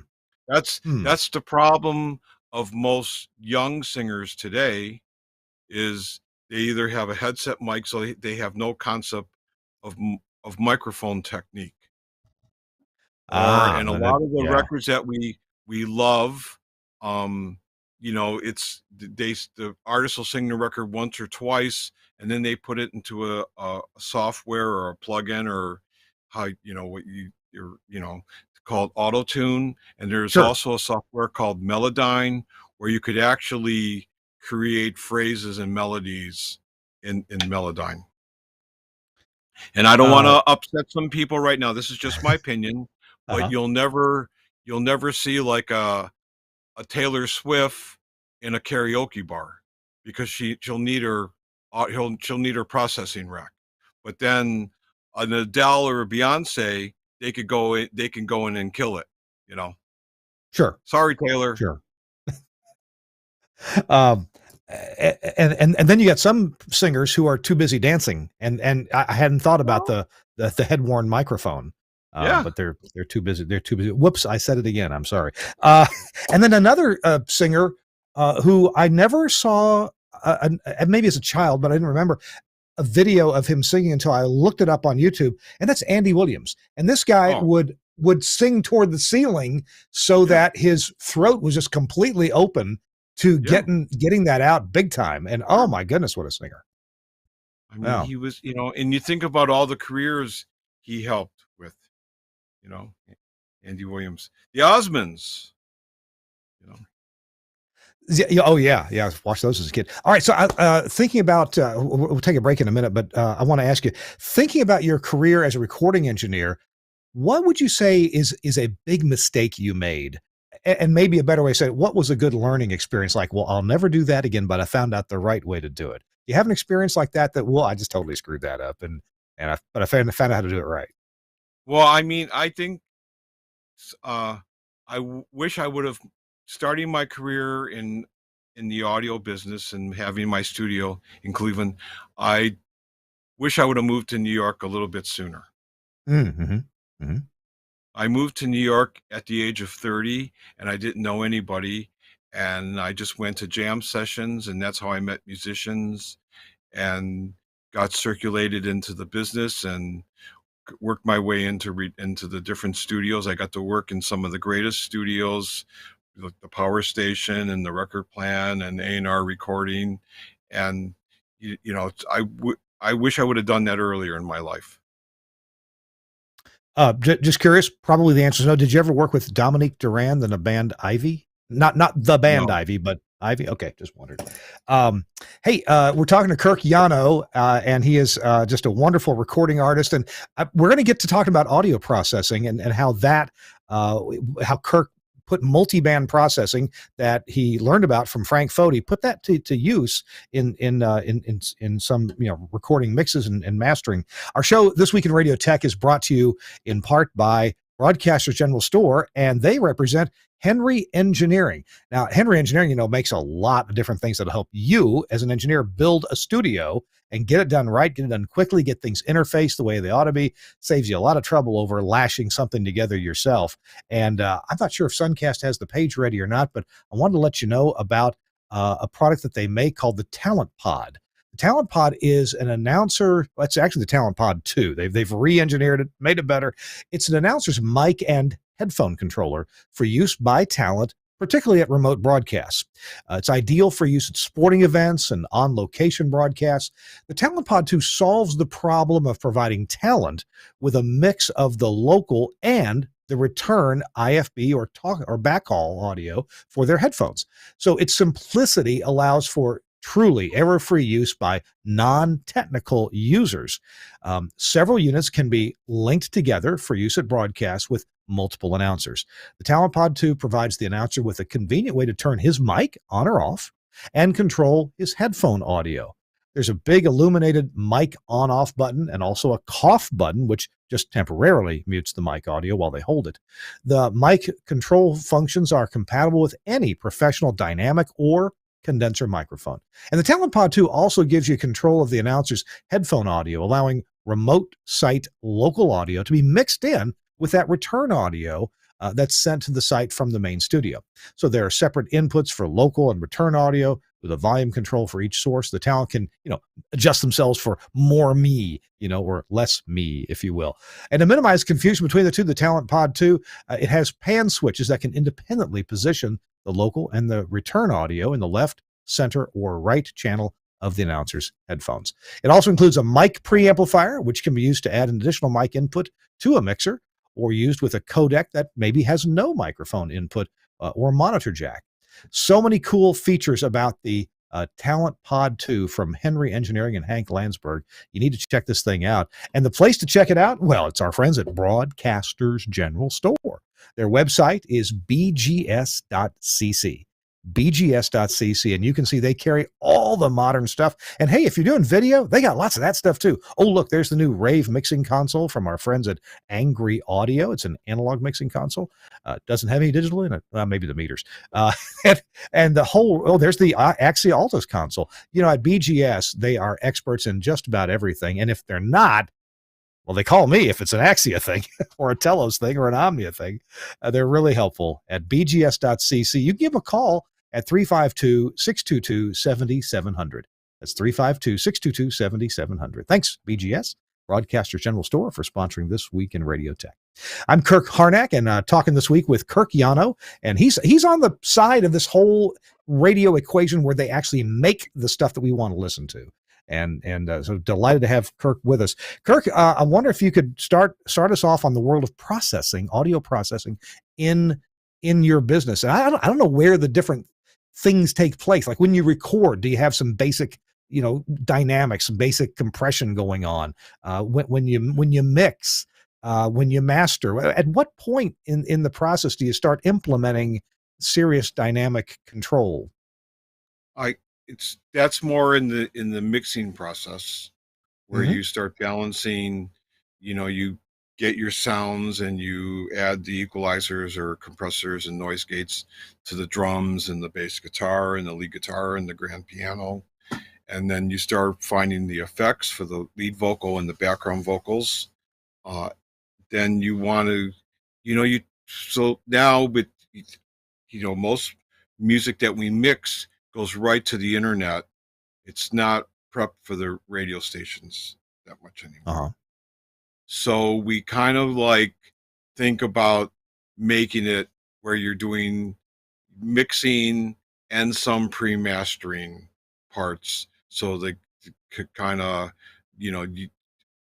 hmm. That's the problem of most young singers today, is they either have a headset mic, so they have no concept of microphone technique. Or Ah, and a no, that lot of the yeah, records that we love, um, it's the artist will sing the record once or twice, and then they put it into a software or a plugin, or how, what you're called auto tune. And there's sure. also a software called Melodyne, where you could actually create phrases and melodies in Melodyne. And I don't want Uh, to upset some people right now. This is just my opinion, but uh-huh. you'll never see like a Taylor Swift in a karaoke bar, because she'll need her processing rack. But then an Adele or a Beyonce, they can go in and kill it, you know. Sure, Sorry, Taylor. sure. Um, and then you got some singers who are too busy dancing, and I hadn't thought about Well, the head worn microphone, yeah. but they're too busy. They're too busy. Whoops, I said it again. I'm sorry. Uh, and then another singer who I never saw, maybe as a child, but I didn't remember a video of him singing until I looked it up on YouTube, and that's Andy Williams. And this guy Oh, would sing toward the ceiling so yeah. that his throat was just completely open, to Yeah. getting that out big time. And oh my goodness, what a singer! I mean, Wow. he was, and you think about all the careers he helped with, you know, Andy Williams, the Osmonds, you know. Oh yeah. Watch those as a kid. All right, so thinking about, we'll take a break in a minute, but I want to ask you, thinking about your career as a recording engineer, what would you say is a big mistake you made? And maybe a better way to say it, what was a good learning experience? Like, well, I'll never do that again, but I found out the right way to do it. You have an experience like that well, I just totally screwed that up, but I found out how to do it right. Well, I mean, I think wish I would have starting my career in the audio business and having my studio in Cleveland. I wish I would have moved to New York a little bit sooner. Mm-hmm. Mm-hmm. I moved to New York at the age of 30 and I didn't know anybody. And I just went to jam sessions, and that's how I met musicians and got circulated into the business and worked my way into the different studios. I got to work in some of the greatest studios, like the Power Station and the Record Plan and A&R Recording. And, I wish I would have done that earlier in my life. Just curious. Probably the answer is no. Did you ever work with Dominique Durand and the band Ivy? Not the band No. Ivy, but Ivy. Okay, just wondered. Hey, we're talking to Kirk Yano, and he is just a wonderful recording artist, and we're going to get to talking about audio processing and how Kirk put multi-band processing that he learned about from Frank Foti, put that to use in some recording mixes and mastering. Our show This Week in Radio Tech is brought to you in part by Broadcasters General Store, and they represent Henry Engineering. Now, Henry Engineering, makes a lot of different things that'll help you as an engineer build a studio and get it done right, get it done quickly, get things interfaced the way they ought to be. Saves you a lot of trouble over lashing something together yourself. And I'm not sure if Suncast has the page ready or not, but I wanted to let you know about a product that they make called the Talent Pod. The Talent Pod is an announcer. Well, it's actually the Talent Pod 2. They've re-engineered it, made it better. It's an announcer's mic and headphone controller for use by talent, particularly at remote broadcasts. It's ideal for use at sporting events and on-location broadcasts. The Talent Pod 2 solves the problem of providing talent with a mix of the local and the return IFB or backhaul audio for their headphones. So its simplicity allows for truly error-free use by non-technical users. Several units can be linked together for use at broadcasts with multiple announcers. The Talent Pod 2 provides the announcer with a convenient way to turn his mic on or off and control his headphone audio. There's a big illuminated mic on-off button and also a cough button, which just temporarily mutes the mic audio while they hold it. The mic control functions are compatible with any professional dynamic or condenser microphone. And the Talent Pod 2 also gives you control of the announcer's headphone audio, allowing remote site local audio to be mixed in with that return audio that's sent to the site from the main studio. So there are separate inputs for local and return audio with a volume control for each source. The talent can, adjust themselves for more me, or less me, if you will. And to minimize confusion between the two, the Talent Pod 2, it has pan switches that can independently position the local and the return audio in the left, center, or right channel of the announcer's headphones. It also includes a mic preamplifier, which can be used to add an additional mic input to a mixer, or used with a codec that maybe has no microphone input or monitor jack. So many cool features about the Talent Pod 2 from Henry Engineering and Hank Landsberg. You need to check this thing out. And the place to check it out, well, it's our friends at Broadcasters General Store. Their website is bgs.cc. bgs.cc, and you can see they carry all the modern stuff. And hey, if you're doing video, they got lots of that stuff too. Oh, look, there's the new Rave mixing console from our friends at Angry Audio. It's an analog mixing console. Doesn't have any digital in it. Maybe the meters. And the whole, there's the Axia Altus console. At BGS, they are experts in just about everything. And if they're not, well, they call me if it's an Axia thing or a Telos thing or an Omnia thing. They're really helpful at bgs.cc. You can give them a call at 352-622-7700. That's 352-622-7700. Thanks, BGS. Broadcasters General Store, for sponsoring This Week in Radio Tech. I'm Kirk Harnack, and talking this week with Kirk Yano, and he's on the side of this whole radio equation where they actually make the stuff that we want to listen to. And so delighted to have Kirk with us. Kirk, I wonder if you could start us off on the world of processing, audio processing in your business. And I don't know where the different things take place. Like when you record, do you have some basic dynamics, basic compression going on? When you mix, when you master, at what point in the process do you start implementing serious dynamic control? That's more in the mixing process where Mm-hmm. you start balancing, you get your sounds and you add the equalizers or compressors and noise gates to the drums and the bass guitar and the lead guitar and the grand piano. And then you start finding the effects for the lead vocal and the background vocals. Then you want to, so now with, most music that we mix goes right to the internet. It's not prepped for the radio stations that much anymore. Uh-huh. So we kind of like think about making it where you're doing mixing and some pre-mastering parts, so they could kind of,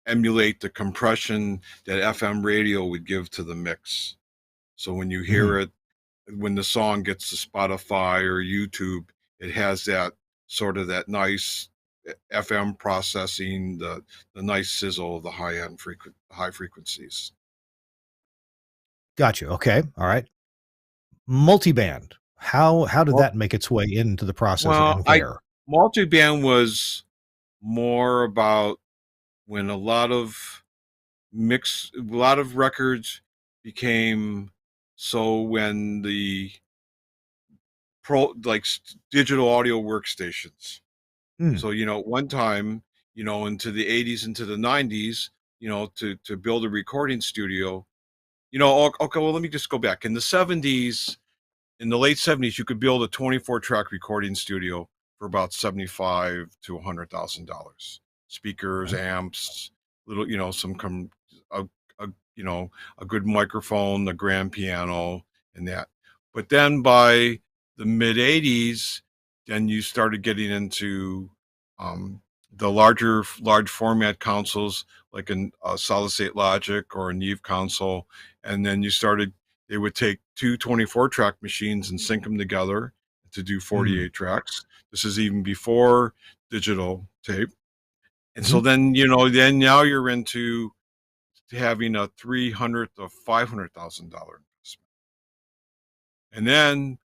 emulate the compression that FM radio would give to the mix. So when you hear it, when the song gets to Spotify or YouTube, it has that sort of that nice FM processing, the nice sizzle of the high frequencies. Gotcha. Okay. All right. Multiband. How did Well, that make its way into the process, well, and where? multiband was more about when a lot of records became, so when the digital audio workstations. So, one time, into the 80s, into the 90s, to build a recording studio, okay, well, let me just go back. In the 70s, in the late 70s, you could build a 24 track recording studio for about $75 to $100,000. Speakers, Okay. amps, little, a, a good microphone, a grand piano, and that. But then by the mid 80s, then you started getting into the large format consoles like a solid state Logic or a Neve console. And then they would take two 24 track machines and sync them together to do 48 tracks. This is even before digital tape. And so then, then now you're into having a $300,000 to $500,000 investment. And then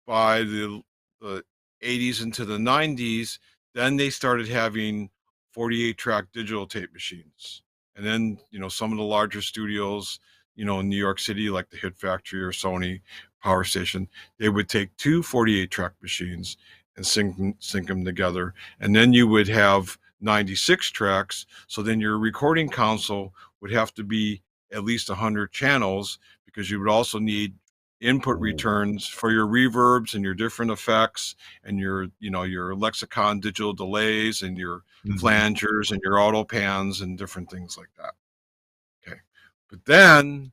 by the 80s into the 90s, then they started having 48 track digital tape machines. And then, some of the larger studios, in New York City, like the Hit Factory or Sony Power Station, they would take two 48 track machines and sync them together. And then you would have 96 tracks. So then your recording console would have to be at least 100 channels, because you would also need input returns for your reverbs and your different effects and your lexicon digital delays and your flangers and your auto pans and different things like that. Okay. But then,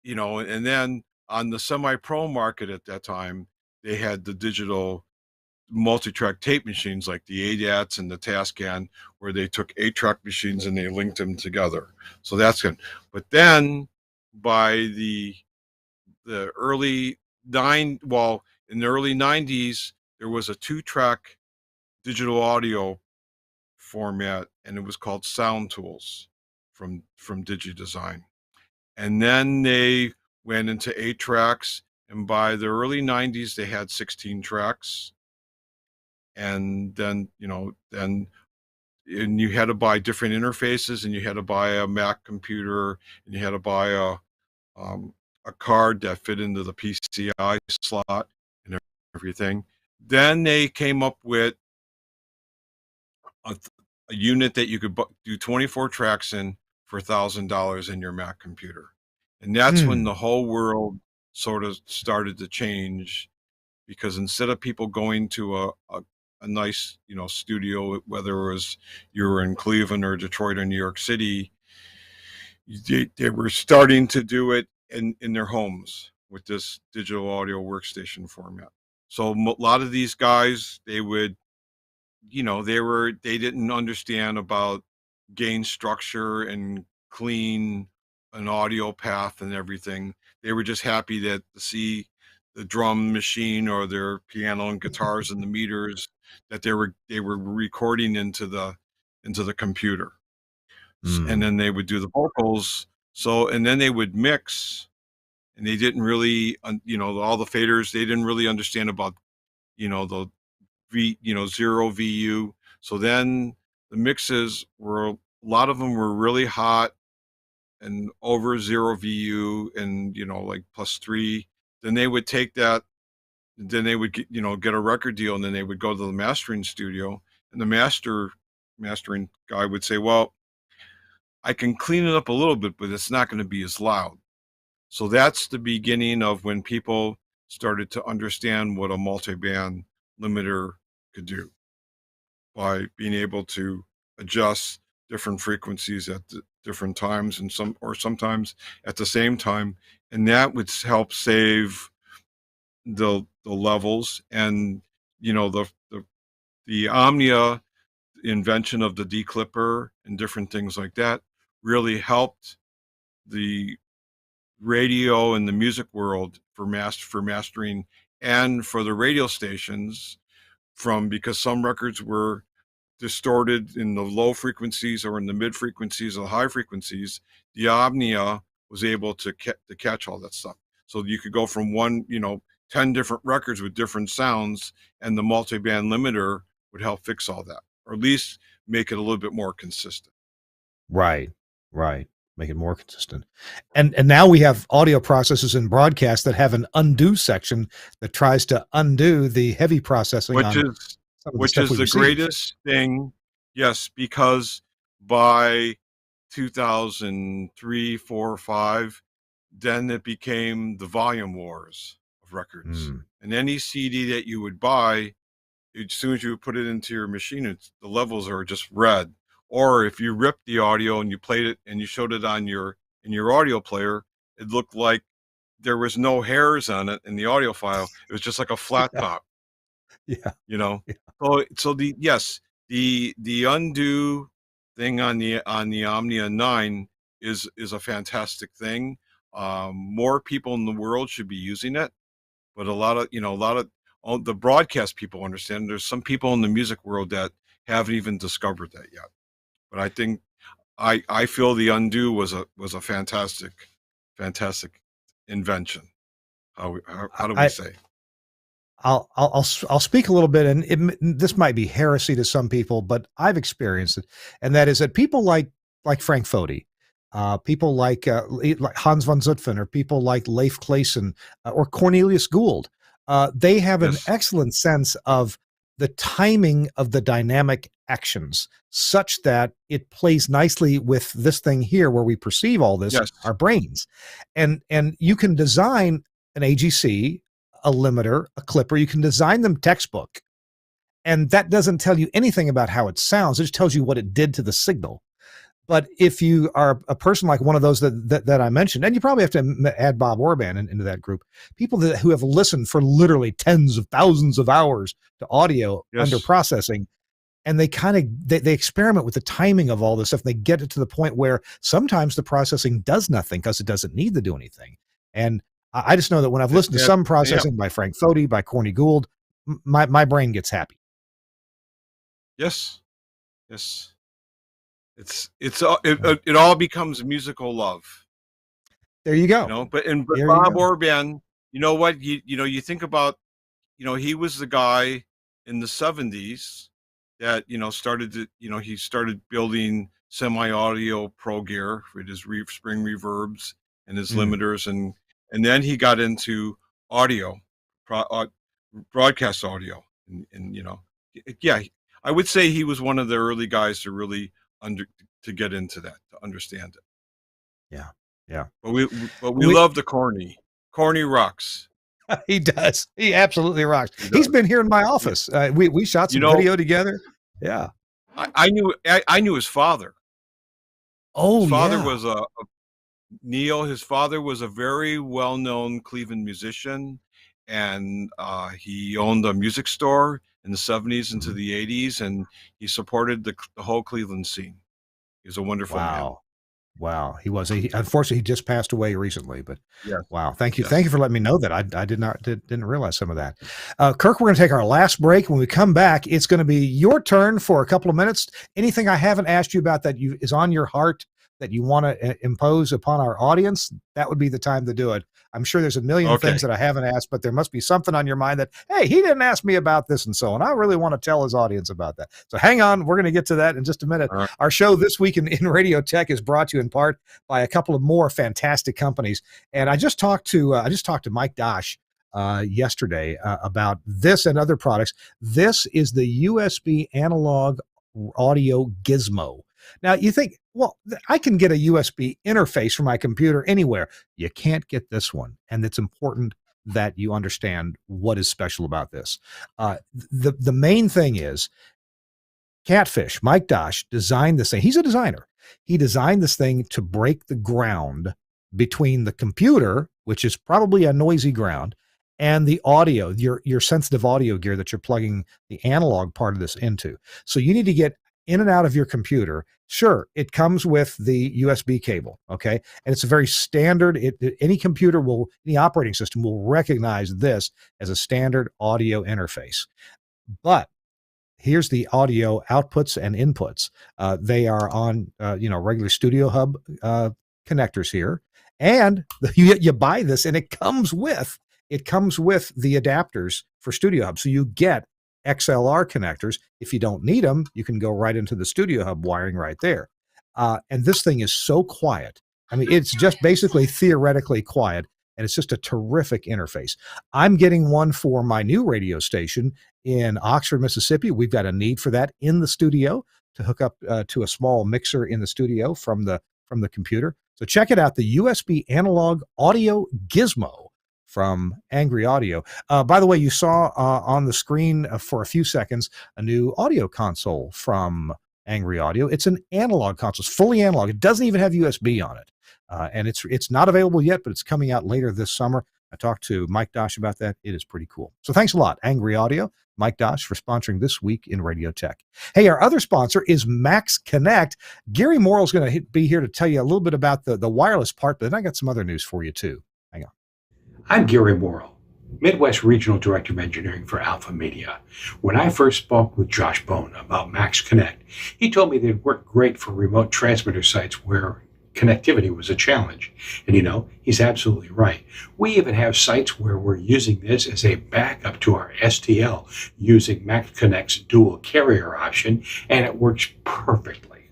and then on the semi-pro market at that time, they had the digital multi-track tape machines like the ADATs and the Tascam, where they took 8-track machines and they linked them together. So that's good. But then by the early in the early 90s, there was a 2-track digital audio format, and it was called Sound Tools from DigiDesign. And then they went into 8 tracks, and by the early 90s, they had 16 tracks. And then, and you had to buy different interfaces, and you had to buy a Mac computer, and you had to buy a card that fit into the PCI slot and everything. Then they came up with a unit that you could do 24 tracks in for $1,000 in your Mac computer. And that's when the whole world sort of started to change, because instead of people going to a nice, studio, whether it was you were in Cleveland or Detroit or New York City, they were starting to do it in their homes with this digital audio workstation format. So a lot of these guys, they would, they didn't understand about gain structure and clean an audio path and everything. They were just happy that to see the drum machine or their piano and guitars and the meters that they were recording into the computer. And Mm. then they would do the vocals. So, and then they would mix, and they didn't really, all the faders, they didn't really understand about, the zero VU. So then the mixes were, a lot of them were really hot and over zero VU and, like +3. Then they would take that, then they would get a record deal, and then they would go to the mastering studio, and the mastering guy would say, well, I can clean it up a little bit, but it's not going to be as loud. So that's the beginning of when people started to understand what a multi-band limiter could do by being able to adjust different frequencies at different times, and sometimes at the same time, and that would help save the levels. And the Omnia invention of the declipper and different things like that really helped the radio and the music world for mastering, and for the radio stations, because some records were distorted in the low frequencies or in the mid frequencies or the high frequencies. The Omnia was able to catch all that stuff. So you could go from 10 different records with different sounds, and the multi-band limiter would help fix all that, or at least make it a little bit more consistent. Right, right. Make it more consistent. And now we have audio processors in broadcast that have an undo section that tries to undo the heavy processing which on is some of the which stuff is we the receive. greatest thing. Yes, because by 2003, 4, 5, then it became the volume wars of records. Mm. And any CD that you would buy, as soon as you put it into your machine, the levels are just red. Or if you ripped the audio and you played it and you showed it on in your audio player, it looked like there was no hairs on it in the audio file. It was just like a flat Yeah, top, yeah, you know. yeah. So the undo thing on the Omnia 9 is a fantastic thing. More people in the world should be using it, but a lot of the broadcast people understand. There's some people in the music world that haven't even discovered that yet. But I think I feel the undo was a fantastic invention. How do we I say? I'll speak a little bit, and this might be heresy to some people, but I've experienced it, and that is that people like Frank Foti, people like Hans von Zutphen, or people like Leif Clayson, or Cornelius Gould, they have an Yes, excellent sense of the timing of the dynamic actions, such that it plays nicely with this thing here, where we perceive all this, yes, our brains, and you can design an AGC, a limiter, a clipper. You can design them textbook. And that doesn't tell you anything about how it sounds. It just tells you what it did to the signal. But if you are a person like one of those that I mentioned, and you probably have to add Bob Orban into that group, people who have listened for literally tens of thousands of hours to audio under yes. processing, and they kind of they experiment with the timing of all this stuff. And they get it to the point where sometimes the processing does nothing because it doesn't need to do anything. And I just know that when I've listened to some Yeah. processing by Frank Foti, by Corny Gould, my brain gets happy. Yes. Yes. It all becomes musical love, There you go. But There you Bob go. Orban, you know what? You think about, he was the guy in the 70s that, he started building semi-audio pro gear with his spring reverbs and his Mm, limiters, and then he got into audio, broadcast audio, and yeah, I would say he was one of the early guys to really under to get into that, to understand it. yeah. Yeah. But we We love the corny rocks. He does. He absolutely rocks. He He's does. been here in my Yeah. office. We shot You some know, video together. Yeah. I knew his father. His Oh father yeah. was a Neil. His father was a very well known Cleveland musician, and he owned a music store in the '70s into Mhm. the '80s, and he supported the whole Cleveland scene. He was a wonderful man. Wow. Wow, he was. Unfortunately, he just passed away recently, but Yes, wow, thank you. Thank yes. you for letting me know that. I didn't realize some of that. Kirk, we're going to take our last break. When we come back, it's going to be your turn for a couple of minutes. Anything I haven't asked you about that is on your heart that you want to impose upon our audience, that would be the time to do it. I'm sure there's a million Okay. things that I haven't asked, but there must be something on your mind that, hey, he didn't ask me about this and so on. I really want to tell his audience about that. So hang on. We're going to get to that in just a minute. All right. Our show this week in Radio Tech is brought to you in part by a couple of more fantastic companies. And I just talked to Mike Dosh yesterday about this and other products. This is the USB analog audio gizmo. Now you think, well, I can get a USB interface for my computer anywhere. You can't get this one, and it's important that you understand what is special about this. The main thing is Catfish, Mike Dosh, designed this thing. He's a designer. He designed this thing to break the ground between the computer, which is probably a noisy ground, and the audio, your sensitive audio gear that you're plugging the analog part of this into. So you need to get in and out of your computer. Sure, it comes with the USB cable, okay? And it's a very standard, any computer will, any operating system will recognize this as a standard audio interface. But here's the audio outputs and inputs. They are on, regular Studio Hub connectors here, and you buy this, and it comes with the adapters for Studio Hub. So you get XLR connectors. If you don't need them, you can go right into the Studio Hub wiring right there. And this thing is so quiet. I mean, it's just basically theoretically quiet, and it's just a terrific interface. I'm getting one for my new radio station in Oxford, Mississippi. We've got a need for that in the studio to hook up to a small mixer in the studio from the computer. So check it out, the USB analog audio gizmo from Angry Audio. By the way, you saw on the screen for a few seconds a new audio console from Angry Audio. It's an analog console. It's fully analog. It doesn't even have USB on it. And it's not available yet, but it's coming out later this summer. I talked to Mike Dosh about that. It is pretty cool. So thanks a lot, Angry Audio, Mike Dosh, for sponsoring This Week in Radio Tech. Hey, our other sponsor is Max Connect. Gary Morrill is going to be here to tell you a little bit about the wireless part, but then I got some other news for you too. Hang on. I'm Gary Morrill, Midwest Regional Director of Engineering for Alpha Media. When I first spoke with Josh Bone about Max Connect, he told me they'd work great for remote transmitter sites where connectivity was a challenge. And he's absolutely right. We even have sites where we're using this as a backup to our STL using Max Connect's dual carrier option, and it works perfectly.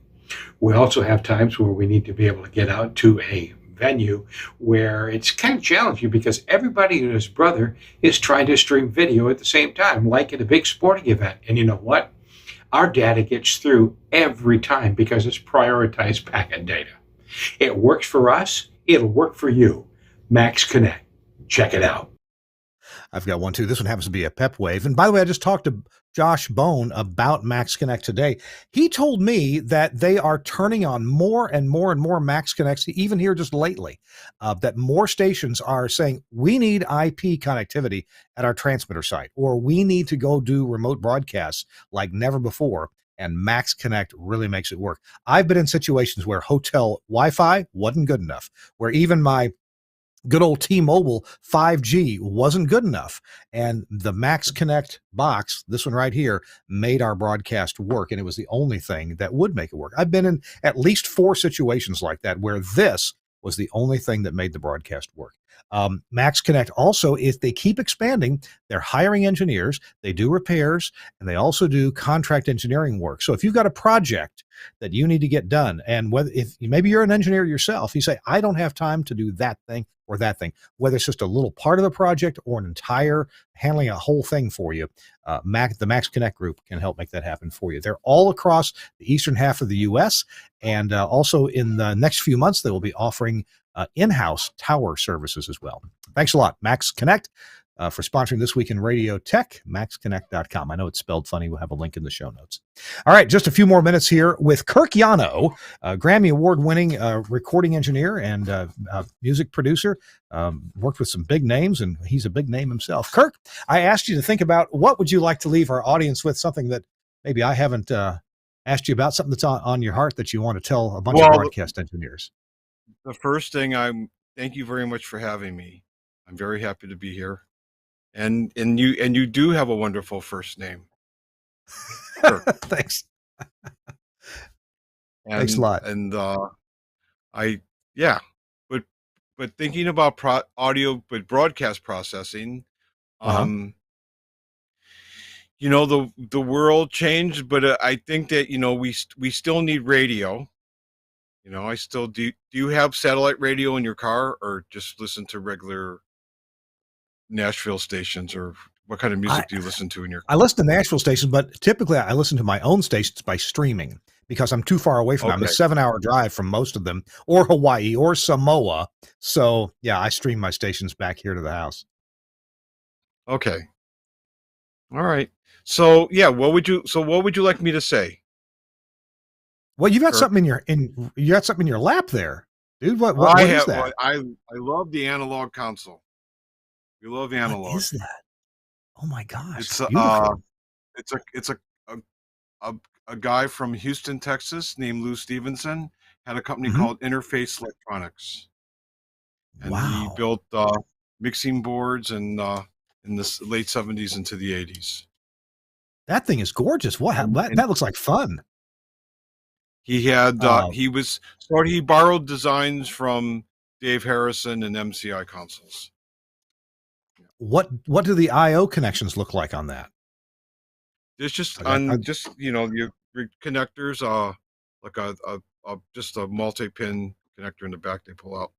We also have times where we need to be able to get out to a venue where it's kind of challenging because everybody and his brother is trying to stream video at the same time, like at a big sporting event. And you know what? Our data gets through every time because it's prioritized packet data. It works for us. It'll work for you. Max Connect. Check it out. I've got one too. This one happens to be a pep wave. And by the way, I just talked to Josh Bone about Max Connect today. He told me that they are turning on more and more and more Max Connects, even here just lately, that more stations are saying, we need IP connectivity at our transmitter site, or we need to go do remote broadcasts like never before. And Max Connect really makes it work. I've been in situations where hotel Wi-Fi wasn't good enough, where even my good old T-Mobile 5G wasn't good enough. And the Max Connect box, this one right here, made our broadcast work. And it was the only thing that would make it work. I've been in at least 4 situations like that where this was the only thing that made the broadcast work. Max Connect also, if they keep expanding, they're hiring engineers, they do repairs, and they also do contract engineering work. So if you've got a project that you need to get done, and if maybe you're an engineer yourself, you say, I don't have time to do that thing or that thing, whether it's just a little part of the project or an entire handling a whole thing for you, the Max Connect group can help make that happen for you. They're all across the eastern half of the U.S., and also in the next few months, they will be offering in-house tower services as well. Thanks a lot, Max Connect. for sponsoring This Week in Radio Tech, maxconnect.com. I know it's spelled funny. We'll have a link in the show notes. All right, just a few more minutes here with Kirk Yano, Grammy Award-winning recording engineer and music producer. Worked with some big names, and he's a big name himself. Kirk, I asked you to think about what would you like to leave our audience with, something that maybe I haven't asked you about, something that's on your heart that you want to tell a bunch of broadcast engineers. The first thing, thank you very much for having me. I'm very happy to be here. And you do have a wonderful first name. Kirk. Thanks. Thanks a lot. And but thinking about broadcast processing, you know, the world changed, but I think that, you know, we still need radio. You know, I still do. Do you have satellite radio in your car, or just listen to regular Nashville stations, or what kind of music do you listen to in your car? I listen to Nashville stations, but typically I listen to my own stations by streaming because I'm too far away from them. I'm a 7-hour drive from most of them, or Hawaii or Samoa. So yeah, I stream my stations back here to the house. Okay. All right. So yeah, what would you like me to say? Well, you've got something in your lap there, dude. What is that? I love the analog console. We love analog. What is that? Oh my gosh! It's a guy from Houston, Texas, named Lou Stevenson, had a company called Interface Electronics, and he built mixing boards in the late 70s into the 80s. That thing is gorgeous. That looks like fun. He had he borrowed designs from Dave Harrison and MCI consoles. What do the I/O connections look like on that? There's just you know, your connectors, like just a multi-pin connector in the back they pull out.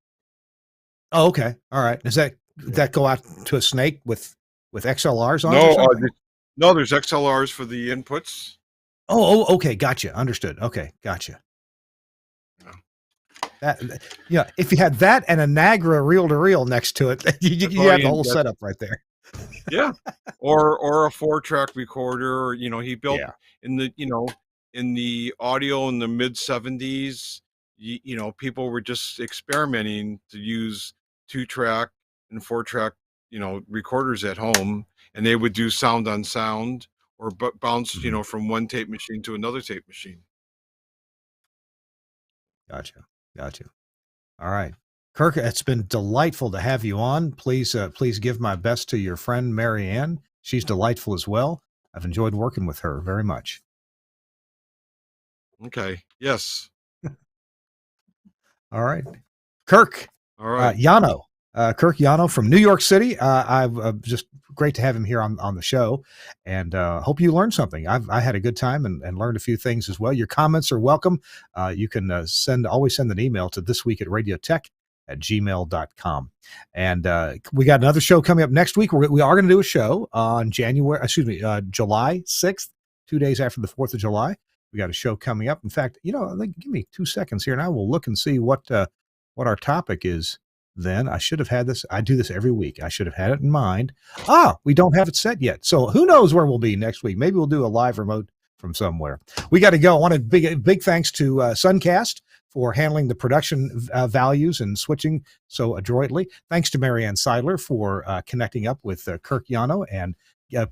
Oh, okay. All right. Does that go out to a snake with XLRs on it? No, there's XLRs for the inputs. Oh, okay. Gotcha. Understood. Okay. Gotcha. Yeah. If you had that and a Nagra reel-to-reel next to it, you had the whole setup right there. Yeah. Or a 4-track recorder. You know, he built in the audio in the mid 70s, you know, people were just experimenting to use 2-track and 4-track, you know, recorders at home, and they would do sound on sound or bounce, you know, from one tape machine to another tape machine. Gotcha. All right. Kirk, it's been delightful to have you on. Please give my best to your friend, Mary Ann. She's delightful as well. I've enjoyed working with her very much. Okay. Yes. All right. Kirk. All right. Yano. Kirk Yano from New York City. I've just great to have him here on the show, and hope you learned something. I had a good time and learned a few things as well. Your comments are welcome. You can always send an email to thisweekatradiotech@gmail.com. And we got another show coming up next week. We are going to do a show on July 6th, 2 days after the 4th of July. We got a show coming up. In fact, you know, give me 2 seconds here, and I will look and see what our topic is. Then I should have had this. I do this every week. I should have had it in mind. We don't have it set yet. So who knows where we'll be next week? Maybe we'll do a live remote from somewhere. We got to go. I want a big thanks to Suncast for handling the production values and switching so adroitly. Thanks to Marianne Seidler for connecting up with Kirk Yano and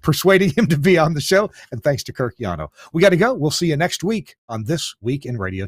persuading him to be on the show. And thanks to Kirk Yano. We got to go. We'll see you next week on This Week in Radio